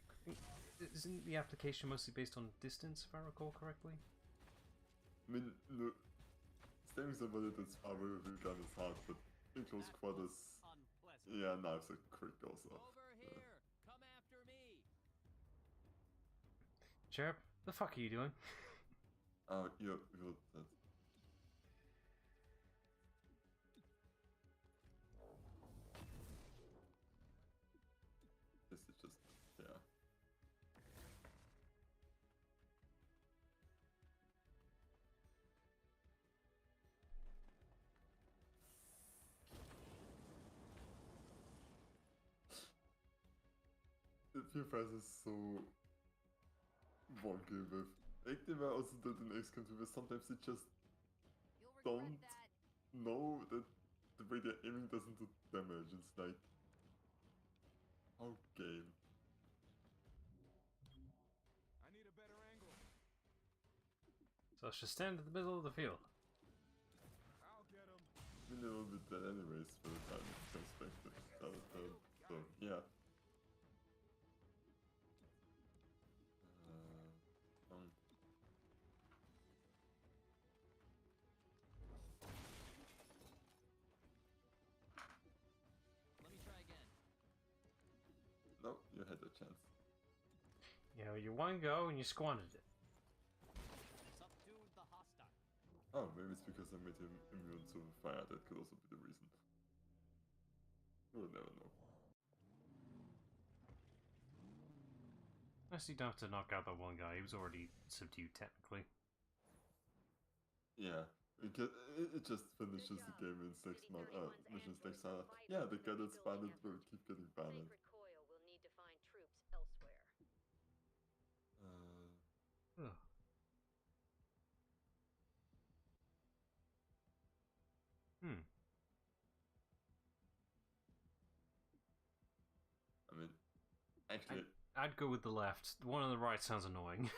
isn't the application mostly based on distance, if I recall correctly? I mean, no, stabbing somebody that's far away with a gun is hard, but in close quarters, Unpleasant. yeah, knives are quick also. Over here. Come after me. Cherub, the fuck are you doing? Oh, you're dead. This is just, yeah. The PFS is so wonky with. Like they were also did in XCOM 2, where sometimes they just You'll regret don't that. know that the way they're aiming doesn't do damage. It's like, how game. I need a better angle. So I should stand in the middle of the field. I'll get him. I mean, they will be dead anyways by the time it comes back to Battle-Hardened, so yeah. Let me try again. No, you had a chance. You know, you one go and you squandered it. Subdue the hostile. Oh, maybe it's because I made him immune to fire. That could also be the reason. We'll never know. I see, you don't have to knock out that one guy. He was already subdued, technically. Yeah, because it just finishes the game in 6 months. Missions next time. Yeah, the guy that's banned will keep getting banned. Sacred Coil will need to find troops elsewhere. Ugh. Hmm. I mean, actually, I'd go with the left. The one on the right sounds annoying.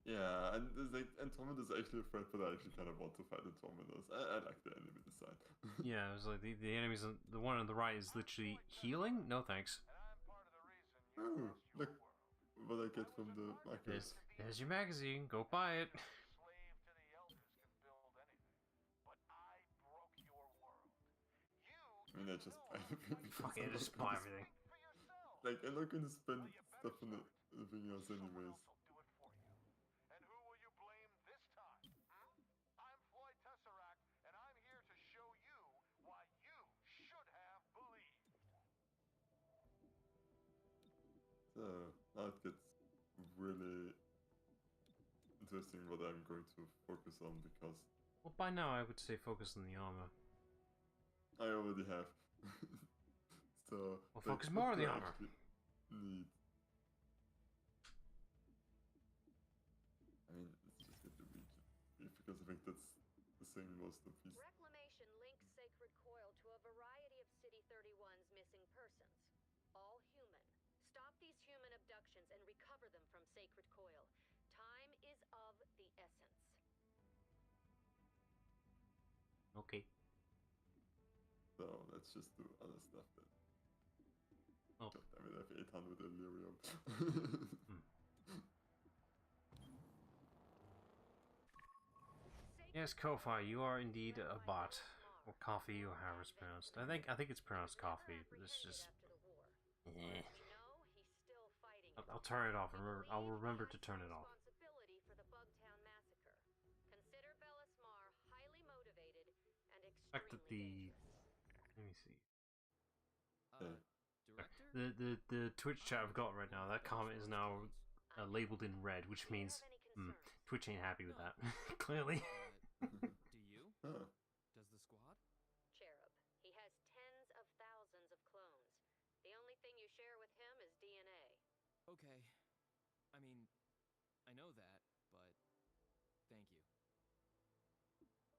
yeah, and there's like Andromeda is actually a threat, but I actually kind of want to fight Andromedas. I like the enemy design. Yeah, it was like the enemies. The one on the right is literally healing. No thanks. And I'm part of the reason you Oh, lost your look world. what I get from the market. There's your magazine. Go buy it. Slave to the elders can build anything, but I broke your world. I mean, I just buy it because Fuck I'm it, not just gonna buy sp- everything. For yourself. Like, I'm not gonna spend Well, you better stuff on start. anything else Someone anyways. else will do it for you. And who will you blame this time? I'm Floyd Tesseract, and I'm here to show you why you should have believed. interesting what I'm going to focus on because Well, by now I would say focus on the armor. I already have. So Well, like, focus what more on do the I armor. actually need? I mean, let's just get the region because I think that's the thing most of these. Reclamation links Sacred Coil to a variety of City 31's missing persons. All human. Stop these human abductions and recover them from Sacred Coil. Time is of the essence. Okay. So let's just do other stuff then. Oh. God damn it, I have 800 Illyrium. Yes, Ko-Fi, you are indeed a bot. Or coffee, or however it's pronounced. I think it's pronounced coffee, but it's just... Eh. I'll turn it off. I'll remember to turn it off. The fact that the... Let me see. Director? The Twitch chat I've got right now, that comment is now labeled in red, which means Twitch ain't happy with that. Clearly. Do you? Huh. Does the squad? Cherub. He has tens of thousands of clones. The only thing you share with him is DNA. Okay. I mean, I know that, but thank you.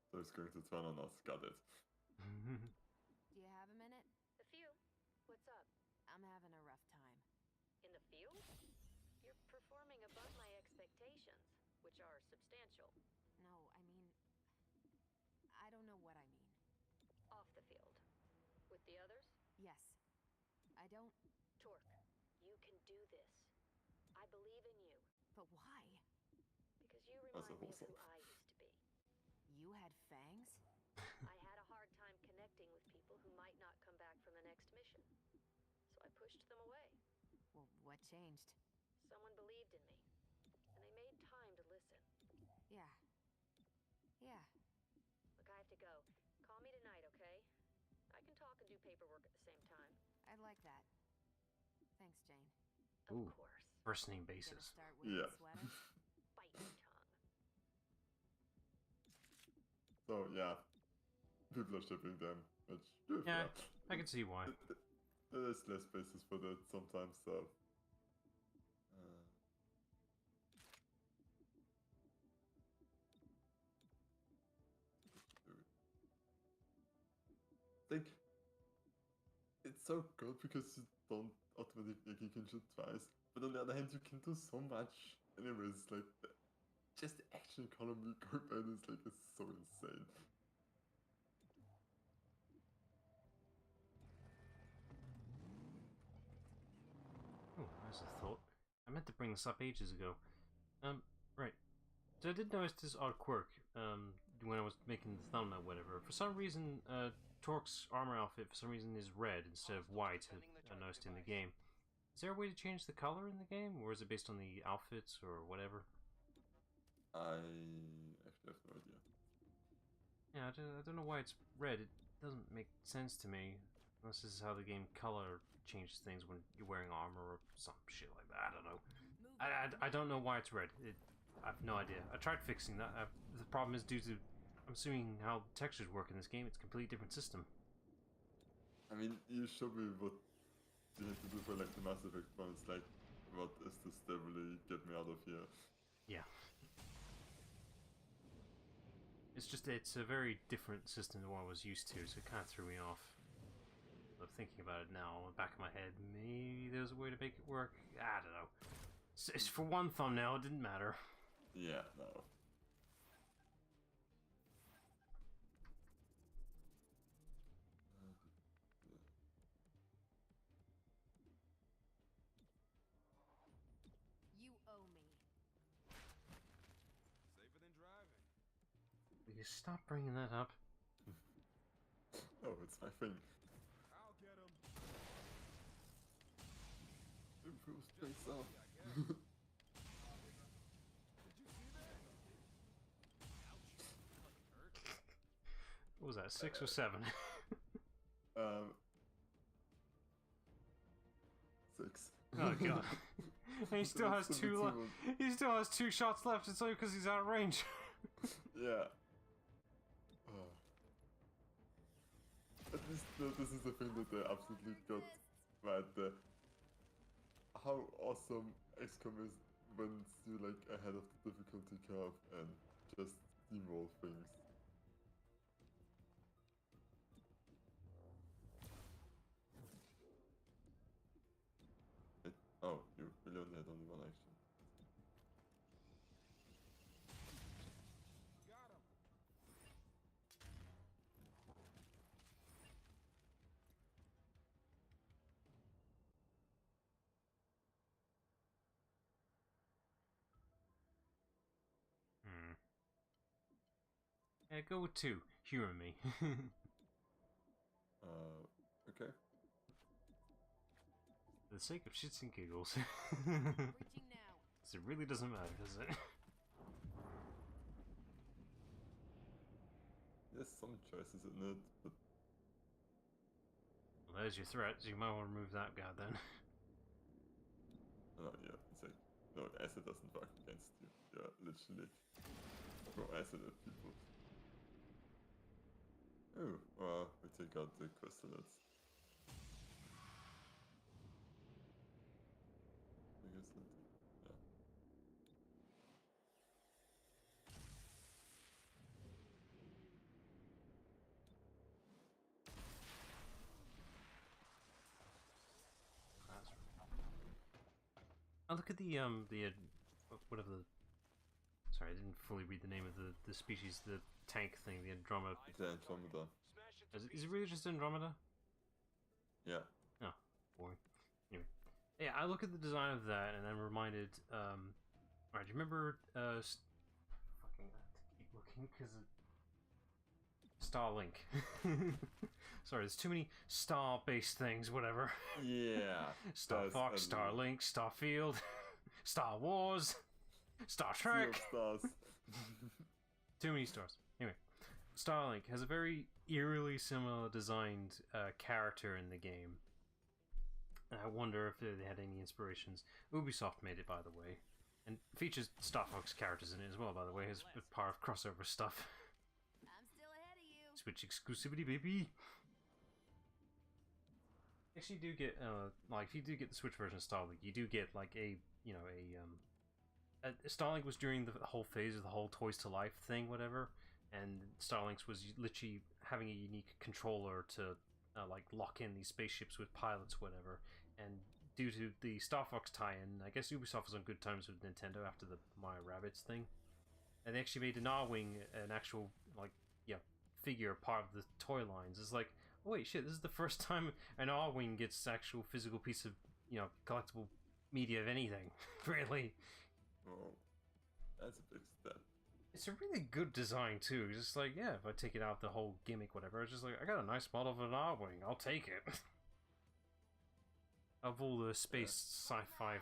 So it's going to turn on us, got it. Do you have a minute? A few. What's up? I'm having a rough time. In the field? You're performing above my expectations, which are substantial. No, I mean... I don't know what I mean. Off the field. With the others? Yes. I don't... Torque, you can do this. I believe in you. But why? Because you That's remind me of awesome. who I used to be. You had fangs? I had a hard time connecting with people who might not come back from the next mission. So I pushed them away. Well, what changed? Someone believed in me. And they made time to listen. Yeah. Yeah. Look, I have to go. Call me tonight, okay? I can talk and do paperwork at the same time. I'd like that. Thanks, Jane. Of Ooh. course. First name Gonna basis. start wearing Yeah. sweaters? Bite your tongue. So yeah, people are shipping them, which Yeah, I can see why. There's less basis for that sometimes, so. I think it's so good because you don't automatically, like, you can shoot twice, but on the other hand, you can do so much. Anyways, like, just the action economy going by is like, is so insane. Oh, there's a thought. I meant to bring this up ages ago. Right. So I did notice this odd quirk, when I was making the thumbnail, whatever. For some reason, Torque's armor outfit, for some reason, is red instead of white, I noticed in the game. Is there a way to change the color in the game, or is it based on the outfits, or whatever? I actually have no idea. Yeah, I don't know why it's red. It doesn't make sense to me. Unless this is how the game color changes things when you're wearing armor or some shit like that. I don't know. I don't know why it's red. I have no idea. I tried fixing that. The problem is due to, I'm assuming, how textures work in this game. It's a completely different system. I mean, you showed me what you need to do for like the Mass Effect ones, like, what is this that really get me out of here? Yeah. It's just, it's a very different system than what I was used to, so it kind of threw me off. But thinking about it now, in the back of my head, maybe there's a way to make it work. I don't know. It's for one thumbnail, it didn't matter. Yeah, no. You owe me. Safer than driving. Will you stop bringing that up? Oh, it's my thing. I'll get him. Improve space up. Did you see that? What was that, 6 or 7? 6. Oh god. And he still has he still has 2 shots left. It's only because he's out of range. Yeah. Oh. At least this is the thing that they absolutely got right there. How awesome XCOM is when you like ahead of the difficulty curve and just steamroll things. Oh, you really only had only one action. Got him. Yeah, go with 2. Humor me. Okay. For the sake of shits and giggles. Breaching now. So it really doesn't matter, does it? There's some choices in it, but Well, there's your threat, so you might want to remove that guy then. oh yeah, it's like no acid doesn't work against you. You're literally throw acid at people. Oh, well, we take out the crystallets. I guess that, yeah. I look at the whatever the. Sorry, I didn't fully read the name of the species, the tank thing, the Andromeda. The Andromeda. Is it really just Andromeda? Yeah. Oh, boring. Anyway, yeah, I look at the design of that and I'm reminded. Alright, do you remember? Fucking, I have to keep looking because Starlink. Sorry, there's too many star-based things. Whatever. Yeah. Star that's Fox, everyone. Starlink, Starfield, Star Wars, Star Sea of Trek. Stars. Too many stars. Anyway, Starlink has a very eerily similar designed character in the game. And I wonder if they had any inspirations. Ubisoft made it, by the way, and features Star Fox characters in it as well, by the way, as part of crossover stuff. I'm still ahead of you. Switch exclusivity, baby. Actually, you do get like if you do get the Switch version of Starlink, you do get like a Starlink was during the whole phase of the whole Toys to Life thing, whatever, and Starlink's was literally having a unique controller to like lock in these spaceships with pilots, whatever. And due to the Star Fox tie-in, I guess Ubisoft was on good terms with Nintendo after the Mario Rabbids thing, and they actually made an R-Wing an actual figure part of the toy lines. It's like, oh wait, shit, this is the first time an R-Wing gets actual physical piece of collectible media of anything, really. Oh, that's a big step. It's a really good design too. It's just like, yeah, if I take it out the whole gimmick, whatever, it's just like, I got a nice model of an R-Wing, I'll take it. Of all the space sci-fi,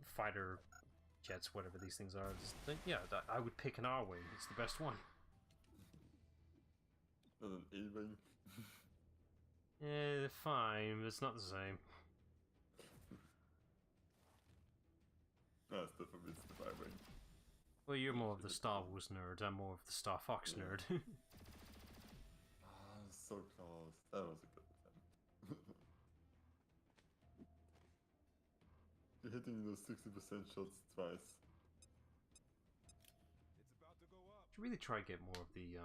fighter jets, whatever these things are, just think, yeah, I would pick an R-Wing. It's the best one. Not an A-Wing. Yeah, fine, but it's not the same. No, it's definitely the Y-Wing. Well, you're more of the Star Wars nerd, I'm more of the Star Fox nerd. Ah, so close. That was a good time. You're hitting those 60% shots twice. It's about to go up. Should really try and get more of the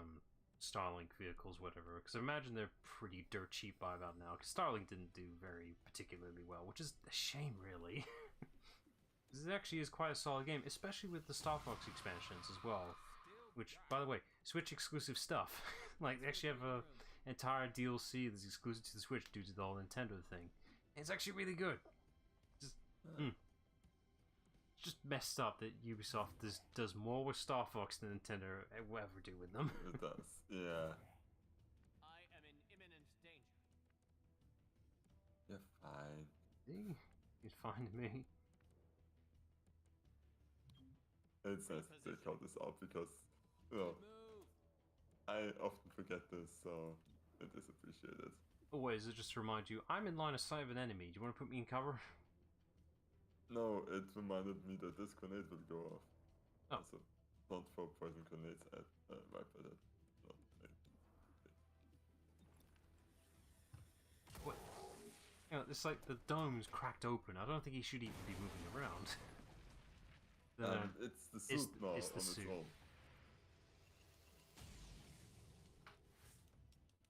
Starlink vehicles, whatever, because I imagine they're pretty dirt cheap by about now, because Starlink didn't do very particularly well, which is a shame, really. This actually is quite a solid game, especially with the Star Fox expansions as well, which, by the way, Switch exclusive stuff. Like, they actually have an entire DLC that's exclusive to the Switch due to the whole Nintendo thing. And it's actually really good. Just, It's just messed up that Ubisoft does more with Star Fox than Nintendo will ever do with them. It does, yeah. I am in imminent danger. You're fine. See? He's fine to me. It's nice to take all this out because, Move. I often forget this, so it is appreciated. Always, just to remind you, I'm in line of sight of an enemy. Do you want to put me in cover? No, it reminded me that this grenade will go off. Oh. So don't throw poison grenades at Viper. That not What? You know, it's like the dome's cracked open. I don't think he should even be moving around. it's the suit now it's the on suit. its own.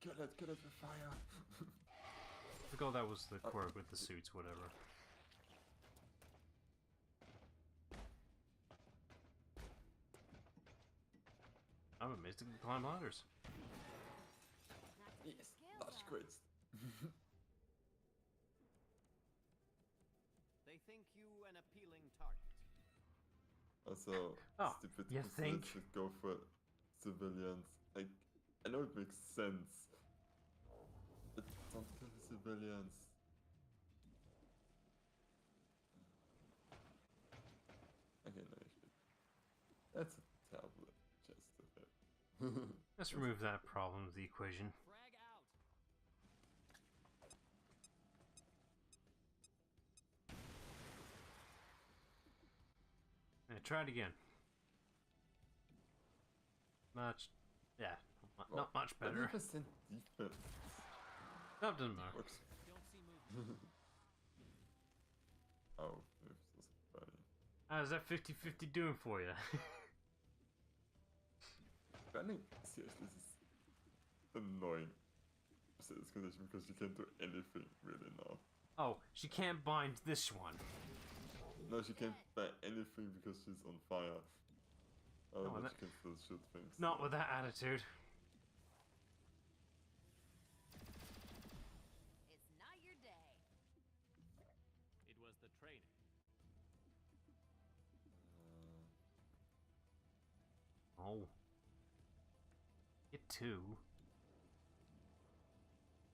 Kill it with fire! I forgot that was the quirk with the suits, whatever. I'm amazed it can climb ladders. Yes, that's great. They think you an appealing target. Also, Oh, stupid you think? should go for civilians. Like, I know it makes sense, but don't kill the civilians. Okay, no, you should. That's a terrible chest to have. Let's remove that problem of the equation. Frag out. Try it again. Yeah, not much better. 30% defense. No, it doesn't matter. Works. Don't see movement. Oh, it's so funny. How's that 50-50 doing for you? Banning, seriously, this is annoying. This condition because you can't do anything really now. Oh, she can't bind this one. No, she can't buy anything because she's on fire. Oh, Oh, but that- she can still shoot things. Not with that attitude. It's not your day. It was the training. Oh. Get two.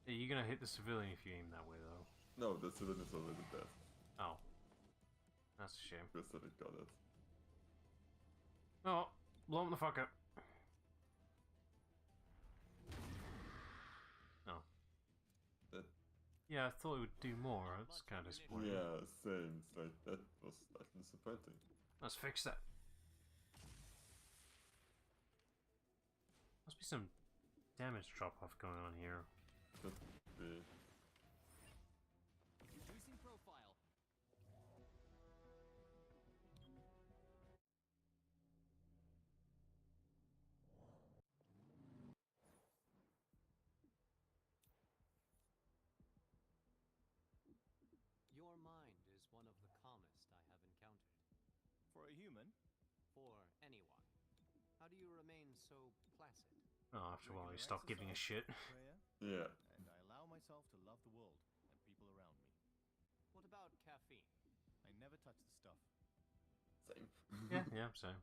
Yeah, you're gonna hit the civilian if you aim that way, though. No, the civilian is already dead. Oh. That's a shame. Because that it got it. Oh, blow him the fuck up. Oh. That, Yeah, I thought it would do more. That's kind of disappointing. yeah, same. It's like, that was slightly disappointing. Let's fix that. Must be some damage drop-off going on here. Could be. Reducing profile. Your mind is one of the calmest I have encountered. For a human, For anyone. How do you remain so placid? Oh, after a while you regular stop giving a shit. exercise, prayer, Yeah. and I allow myself to love the world and people around me. What about caffeine? I never touch the stuff. Same. Yeah, same.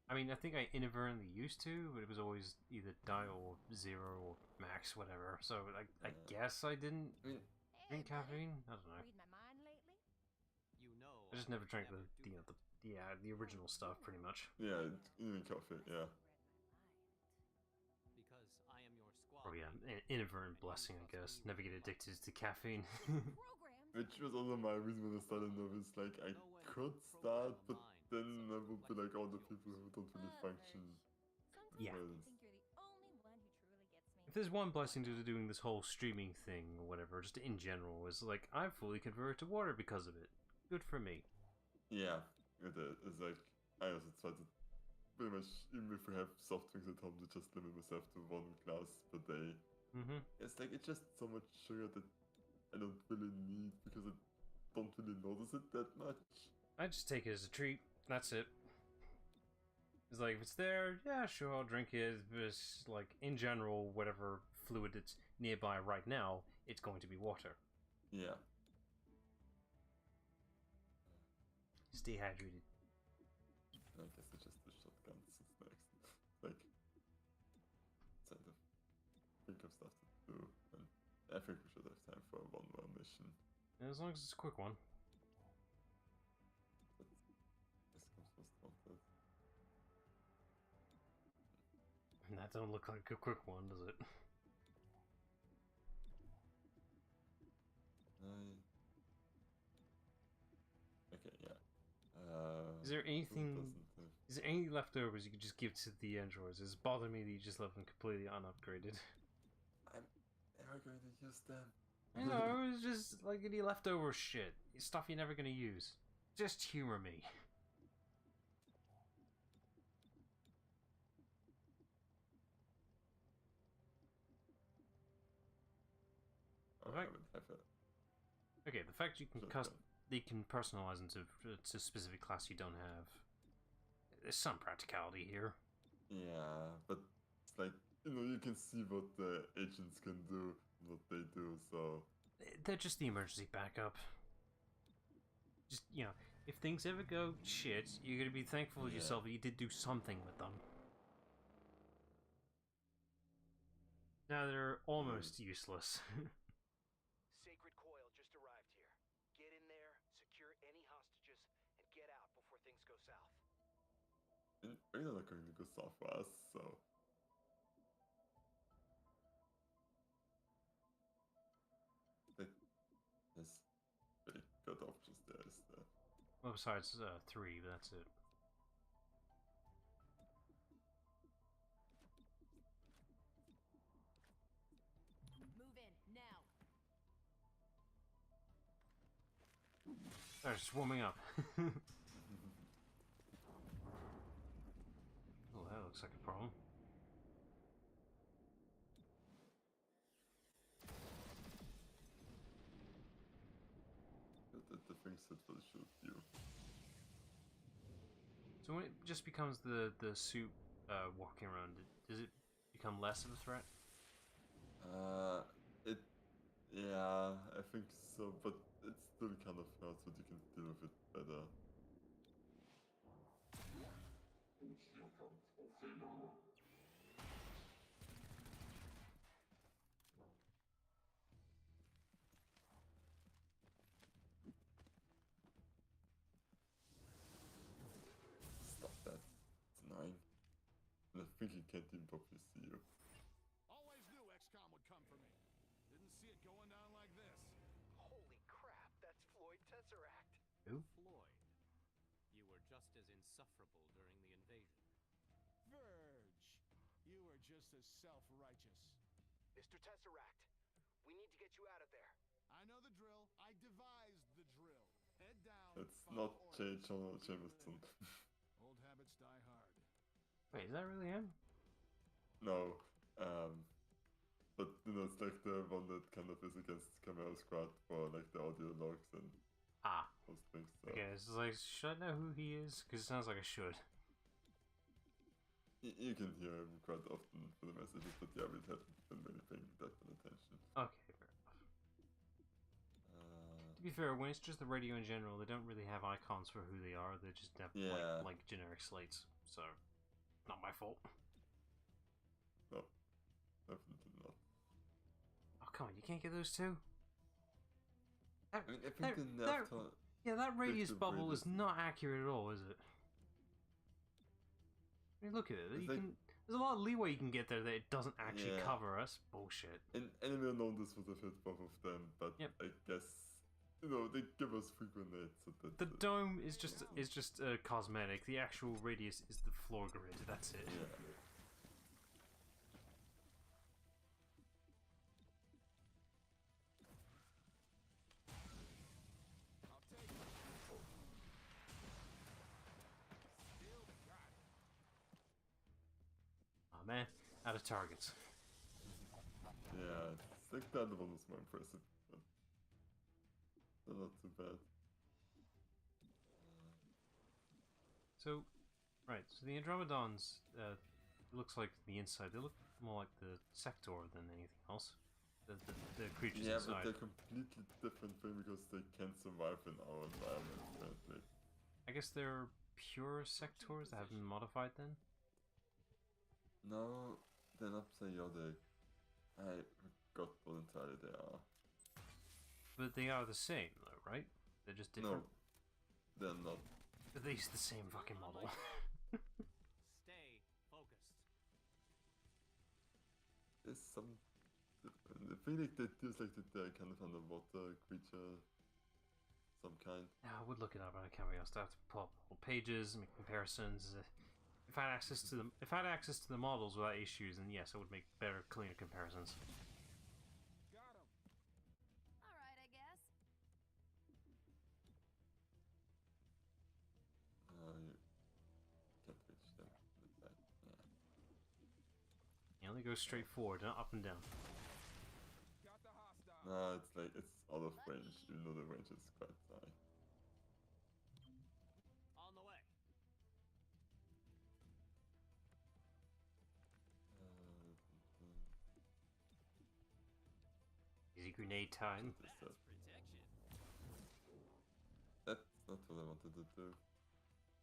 I mean, I think I inadvertently used to, but it was always either dial 0 or max, whatever. So I guess I didn't I mean, drink caffeine. I don't know. Read my mind lately? You know I just never drank never the do you know, that. the original stuff, pretty much. yeah, even coffee, yeah. Because I am your squad. Probably an inadvertent blessing, I guess. Never get addicted to caffeine. Programs. Which was also my reason when I started Novice, like, I could start, but then I would be like all the people who don't really function. Yeah. Sometimes I think you're the only one who truly gets me. If there's one blessing to doing this whole streaming thing or whatever, just in general, is like I've fully converted to water because of it. Good for me. Yeah, it is. It's like, I also try to pretty much, even if I have soft drinks at home, to just limit myself to 1 glass per day. Mm-hmm. It's like, it's just so much sugar that I don't really need because I don't really notice it that much. I just take it as a treat. That's it. It's like if it's there, yeah, sure, I'll drink it. But it's like in general, whatever fluid that's nearby right now, it's going to be water. Yeah. Stay hydrated. I guess it's just the shotguns is next. Like, trying to think of stuff to do, and I think we should have time for one more mission. As long as it's a quick one. But XCOM was not that. And that don't look like a quick one, does it? Okay, yeah. Is there who anything? doesn't have- Is there any leftovers you could just give to the androids? It's bothering me that you just left them completely unupgraded. I'm never going to use them. I know, it's just like any leftover shit. Stuff you're never gonna use. Just humor me. Oh, I would have a Okay, the fact you can shotgun. they can personalize them to a specific class you don't have. There's some practicality here. Yeah, but it's like, you can see what the agents can do, what they do, so... They're just the emergency backup. Just, if things ever go shit, you're gonna be thankful with Yeah. yourself that you did do something with them. Now they're almost useless. Sacred Coil just arrived here. Get in there, secure any hostages, and get out before things go south. And they're not going to go south for us, so... Yes, they cut off just there is the... Well, besides 3, but that's it. Move in now. They're just warming up. Oh, that looks like a problem. The things that will shoot you. So when it just becomes the suit walking around, does it become less of a threat? Yeah, I think so, but it still kind of hurts, but you can deal with it better. Stop that. It's annoying. And I think he can't even probably see you. Always knew XCOM would come for me. Didn't see it going down like this. Holy crap, that's Floyd Tesseract. Who? Floyd, you were just as insufferable during the invasion. Verge, you are just as self-righteous. Mr. Tesseract, we need to get you out of there. I know the drill. I devised the drill. Head down. It's follow not orders, Jonah live. Jameson. Old habits die hard. Wait, is that really him? No. But it's like the one that kind of is against Chimera Squad for like the audio logs and Ah. those things. So. Okay, it's like, should I know who he is? Because it sounds like I should. You can hear him quite often for the messages, but yeah, we haven't been really paying that much attention. Okay, fair enough. To be fair, when it's just the radio in general, they don't really have icons for who they are. They just have Yeah. like generic slates. So, not my fault. No, definitely not. Oh, come on, you can't get those two? That, I mean, I think that- the that- nerf yeah, that radius the bubble radius. is not accurate at all, is it? I mean, look at it. It's You like- can, there's a lot of leeway you can get there that it doesn't actually Yeah. cover us. Bullshit. In Anywhere known this would have hit both of them, but Yep. I guess they give us free grenades. So that's The it. dome is just cosmetic. The actual radius is the floor grid. That's it. Yeah. I'll take it. Still got it. Oh man, out of targets. Yeah, it's like the other one was more impressive, but they're not too bad. So, right. So the Andromedons looks like the inside. They look more like the Sector than anything else. The creatures Yeah, inside. but they're completely different thing because they can't survive in our environment, apparently. I guess they're pure Sectors that have been modified then. No, they're not Psionic. I forgot what entirely they are. But they are the same, though, right? They're just different. No, they're not. But they use the same fucking model. Stay focused. There's some. I feel like they feels like that they're kind of underwater creature. some kind. Yeah, I would look it up, but I can't be asked. I have to pull up whole pages and make comparisons. If I had access to them, if I had access to the models without issues, then yes, I would make better, cleaner comparisons. Got him. Alright, I guess. You can't reach them with that. Yeah. You only go straight forward, not up and down. Got the hostile. No, it's like it's out of range. You know the range is quite high. On the way. Easy grenade time. Is That's protection. that's not what I wanted to do.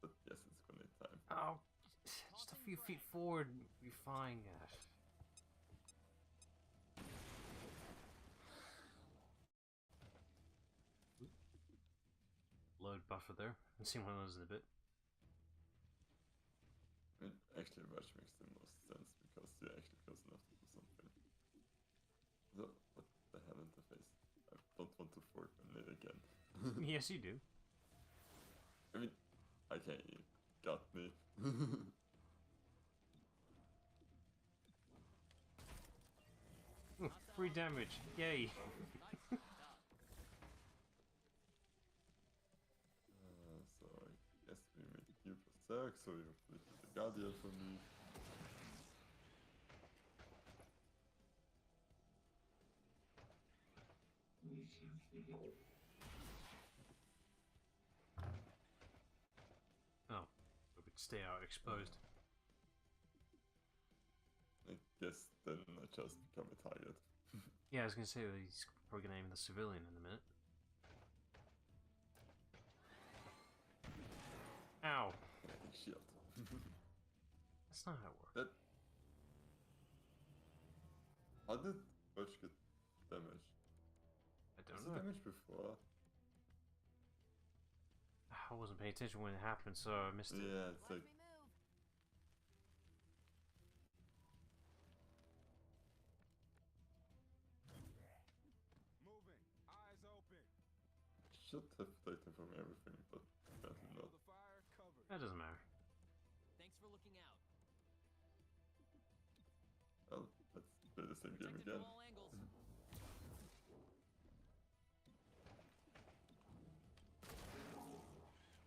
But yes, it's grenade time. Oh, just a few feet forward, you'll be fine. Load buffer there. I've seen one of those in a bit. I mean, actually, rush makes the most sense because you're actually close enough to do something. So, what the hell interface? I don't want to fork on it again. Yes, you do. I mean, okay, you got me. Ooh, free damage. Yay. So, I guess we made you berserk, so you replaced the Guardian for me. Oh, we would stay out exposed. I guess then I just become a target. Yeah, I was gonna say he's probably gonna aim the civilian in a minute. Ow! Shield. That's not how it works. That. How did Rush get damaged? I Was don't it know. damaged before? I wasn't paying attention when it happened, so I missed it. Yeah, it's Watch like. me move. Moving. Eyes open. Should have protected from everything, but apparently Feel not. the fire covered. That doesn't matter. Thanks for looking out. Well, let's play the same game Protected again. from all angles.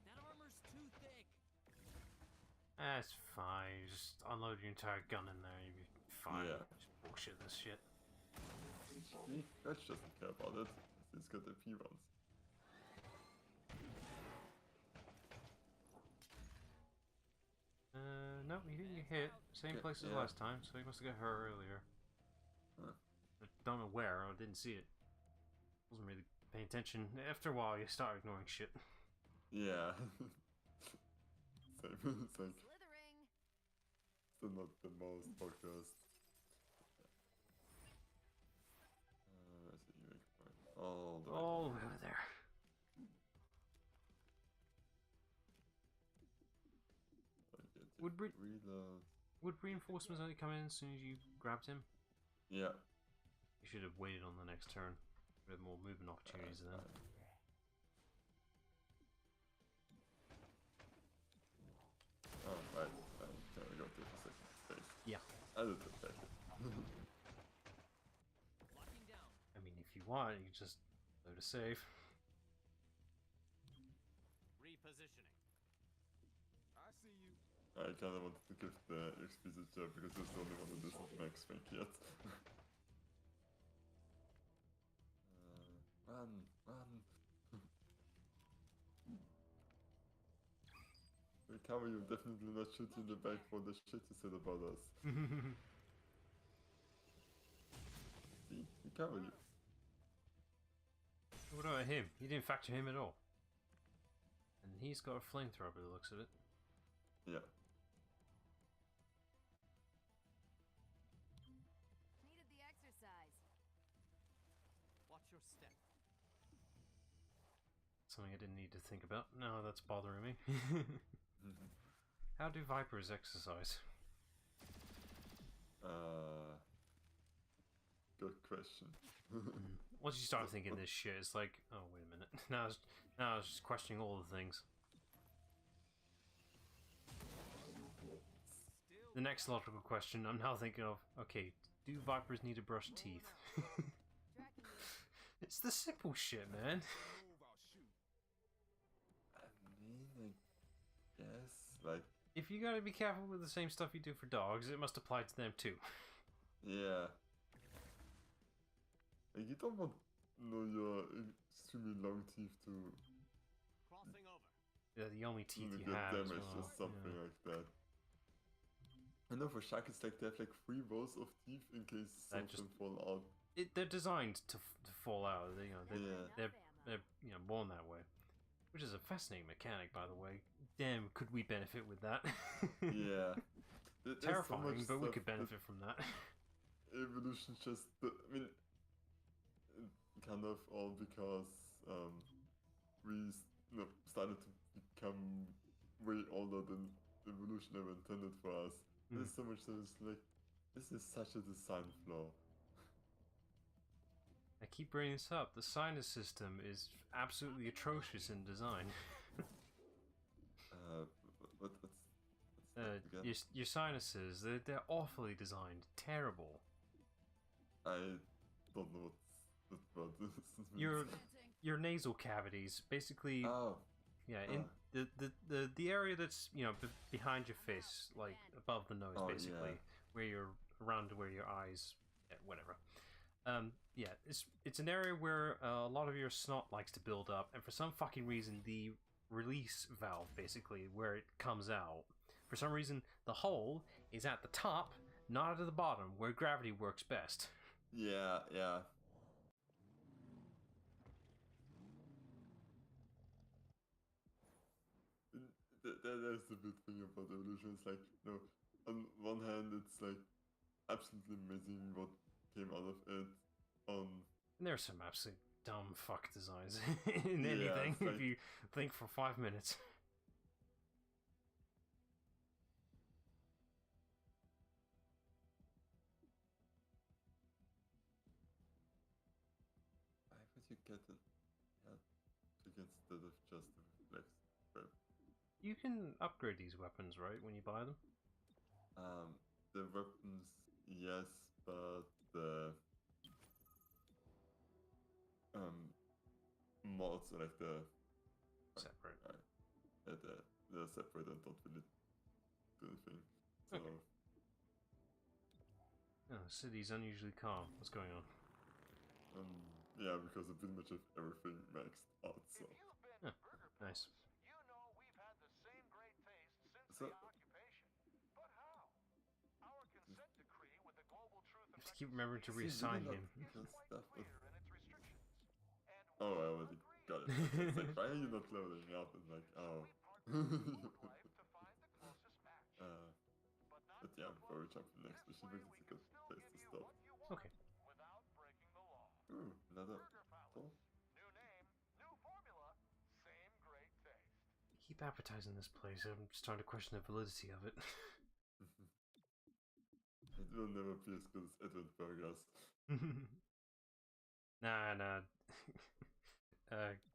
That armor's too thick. That's fine. You just unload your entire gun in there, you'll be fine. Yeah. Just bullshit this shit. See, Rush doesn't care about it. He's got the P rounds. No, he didn't get hit. Same Okay, place as yeah. last time, so he must have got hurt earlier. Huh. I don't know where, I didn't see it. Wasn't really paying attention. After a while, you start ignoring shit. Yeah. Same. It's like Slithering. still not the most focused. Where's the UX point? All the way. All the way over there. Okay, Would take reload. Would reinforcements only come in as soon as you grabbed him? Yeah. You should have waited on the next turn. We have more movement opportunities then. Oh, right. Can we go to the second space? Yeah. I did attack it. Locking down. I mean, if you want, you can just load a save. Repositioning. I see you. I kinda wanted to give the XP to Joe because he's the only one who doesn't max rank yet. Run, run. Recover, you definitely not shoot you in the back for the shit you said about us. See? Recover you. What about him? You didn't factor him at all. And he's got a flamethrower by the looks of it. Yeah. Needed the exercise. Watch your step. Something I didn't need to think about. No, that's bothering me. How do Vipers exercise? Good question. Once you start thinking this shit, it's like, oh, wait a minute. Now Now I was just questioning all the things. The next logical question I'm now thinking of, okay, do vipers need to brush teeth? It's the simple shit, man. Move, I'll shoot. I mean, I guess, like, If you gotta be careful with the same stuff you do for dogs, it must apply to them too. yeah. Like, you don't want your extremely long teeth to Crossing over. They're the only teeth you get have as damaged well. or something Yeah. like that. I know for shark it's like they have like 3 rows of teeth in case some of just- them fall out. They're designed to fall out. They, Yeah. they're born that way, which is a fascinating mechanic, by the way. Damn, could we benefit with that? Yeah. There's so Terrifying, much but we stuff could that benefit from that. evolution just, I mean, kind of all because we started to become way older than evolution ever intended for us. There's so much that is like, this is such a design flaw. I keep bringing this up. The sinus system is absolutely atrocious in design. What's that again? Your sinuses, they're awfully designed. Terrible. I don't know what this Your your nasal cavities, basically. Oh. Yeah, in the area that's behind your face, like above the nose, Oh, basically, yeah. where you're around where your eyes, whatever. Yeah, it's an area where a lot of your snot likes to build up, and for some fucking reason, the release valve, basically, where it comes out, for some reason, the hole is at the top, not at the bottom, where gravity works best. Yeah, yeah. There's the big thing about evolution. It's like, on one hand, it's like absolutely amazing what came out of it. And there's some absolute dumb fuck designs in Yeah, anything, it's like- if you think for 5 minutes. Why would you get a head instead of just a reflex grip? You can upgrade these weapons, right, when you buy them? The weapons, yes, but the mods, like Separate. they're separate and don't really do anything. So Okay. Oh, city's unusually calm. What's going on? yeah, because I pretty much have everything maxed out. So If you've been Huh, to burger nice. places, you know we've had the same great taste since So- the occupation. But how? Our consent decree with the global truth You have to keep remembering to See, really reassign not him. is because quite stuff clear was- in its restrictions. And oh, I we already agree. got it. It's like, why are you not loading up? And like, oh. We partnered with Wildlife to find the closest match. But not But yeah, so before we close. jump to the next This mission, way because we it's a can good still place give to you stop. what you want Okay. without breaking the law. Ooh, another Burger Palace. apple? New name, new formula, same great taste. Keep advertising this place. I'm starting to question the validity of it. It will never be as good as Edward Burgers. Nah.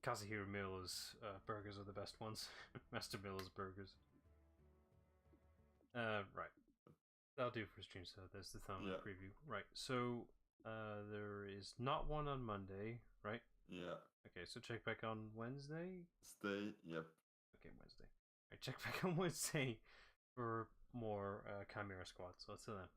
Kazuhiro Miller's burgers are the best ones. Master Miller's burgers. Right. That'll do for stream, so there's the thumbnail Yeah. preview. Right, so there is not one on Monday, right? Yeah. Okay, so check back on Wednesday? Stay, yep. Okay, Wednesday. Alright, check back on Wednesday for more Chimera Squad. So, till then. Bye.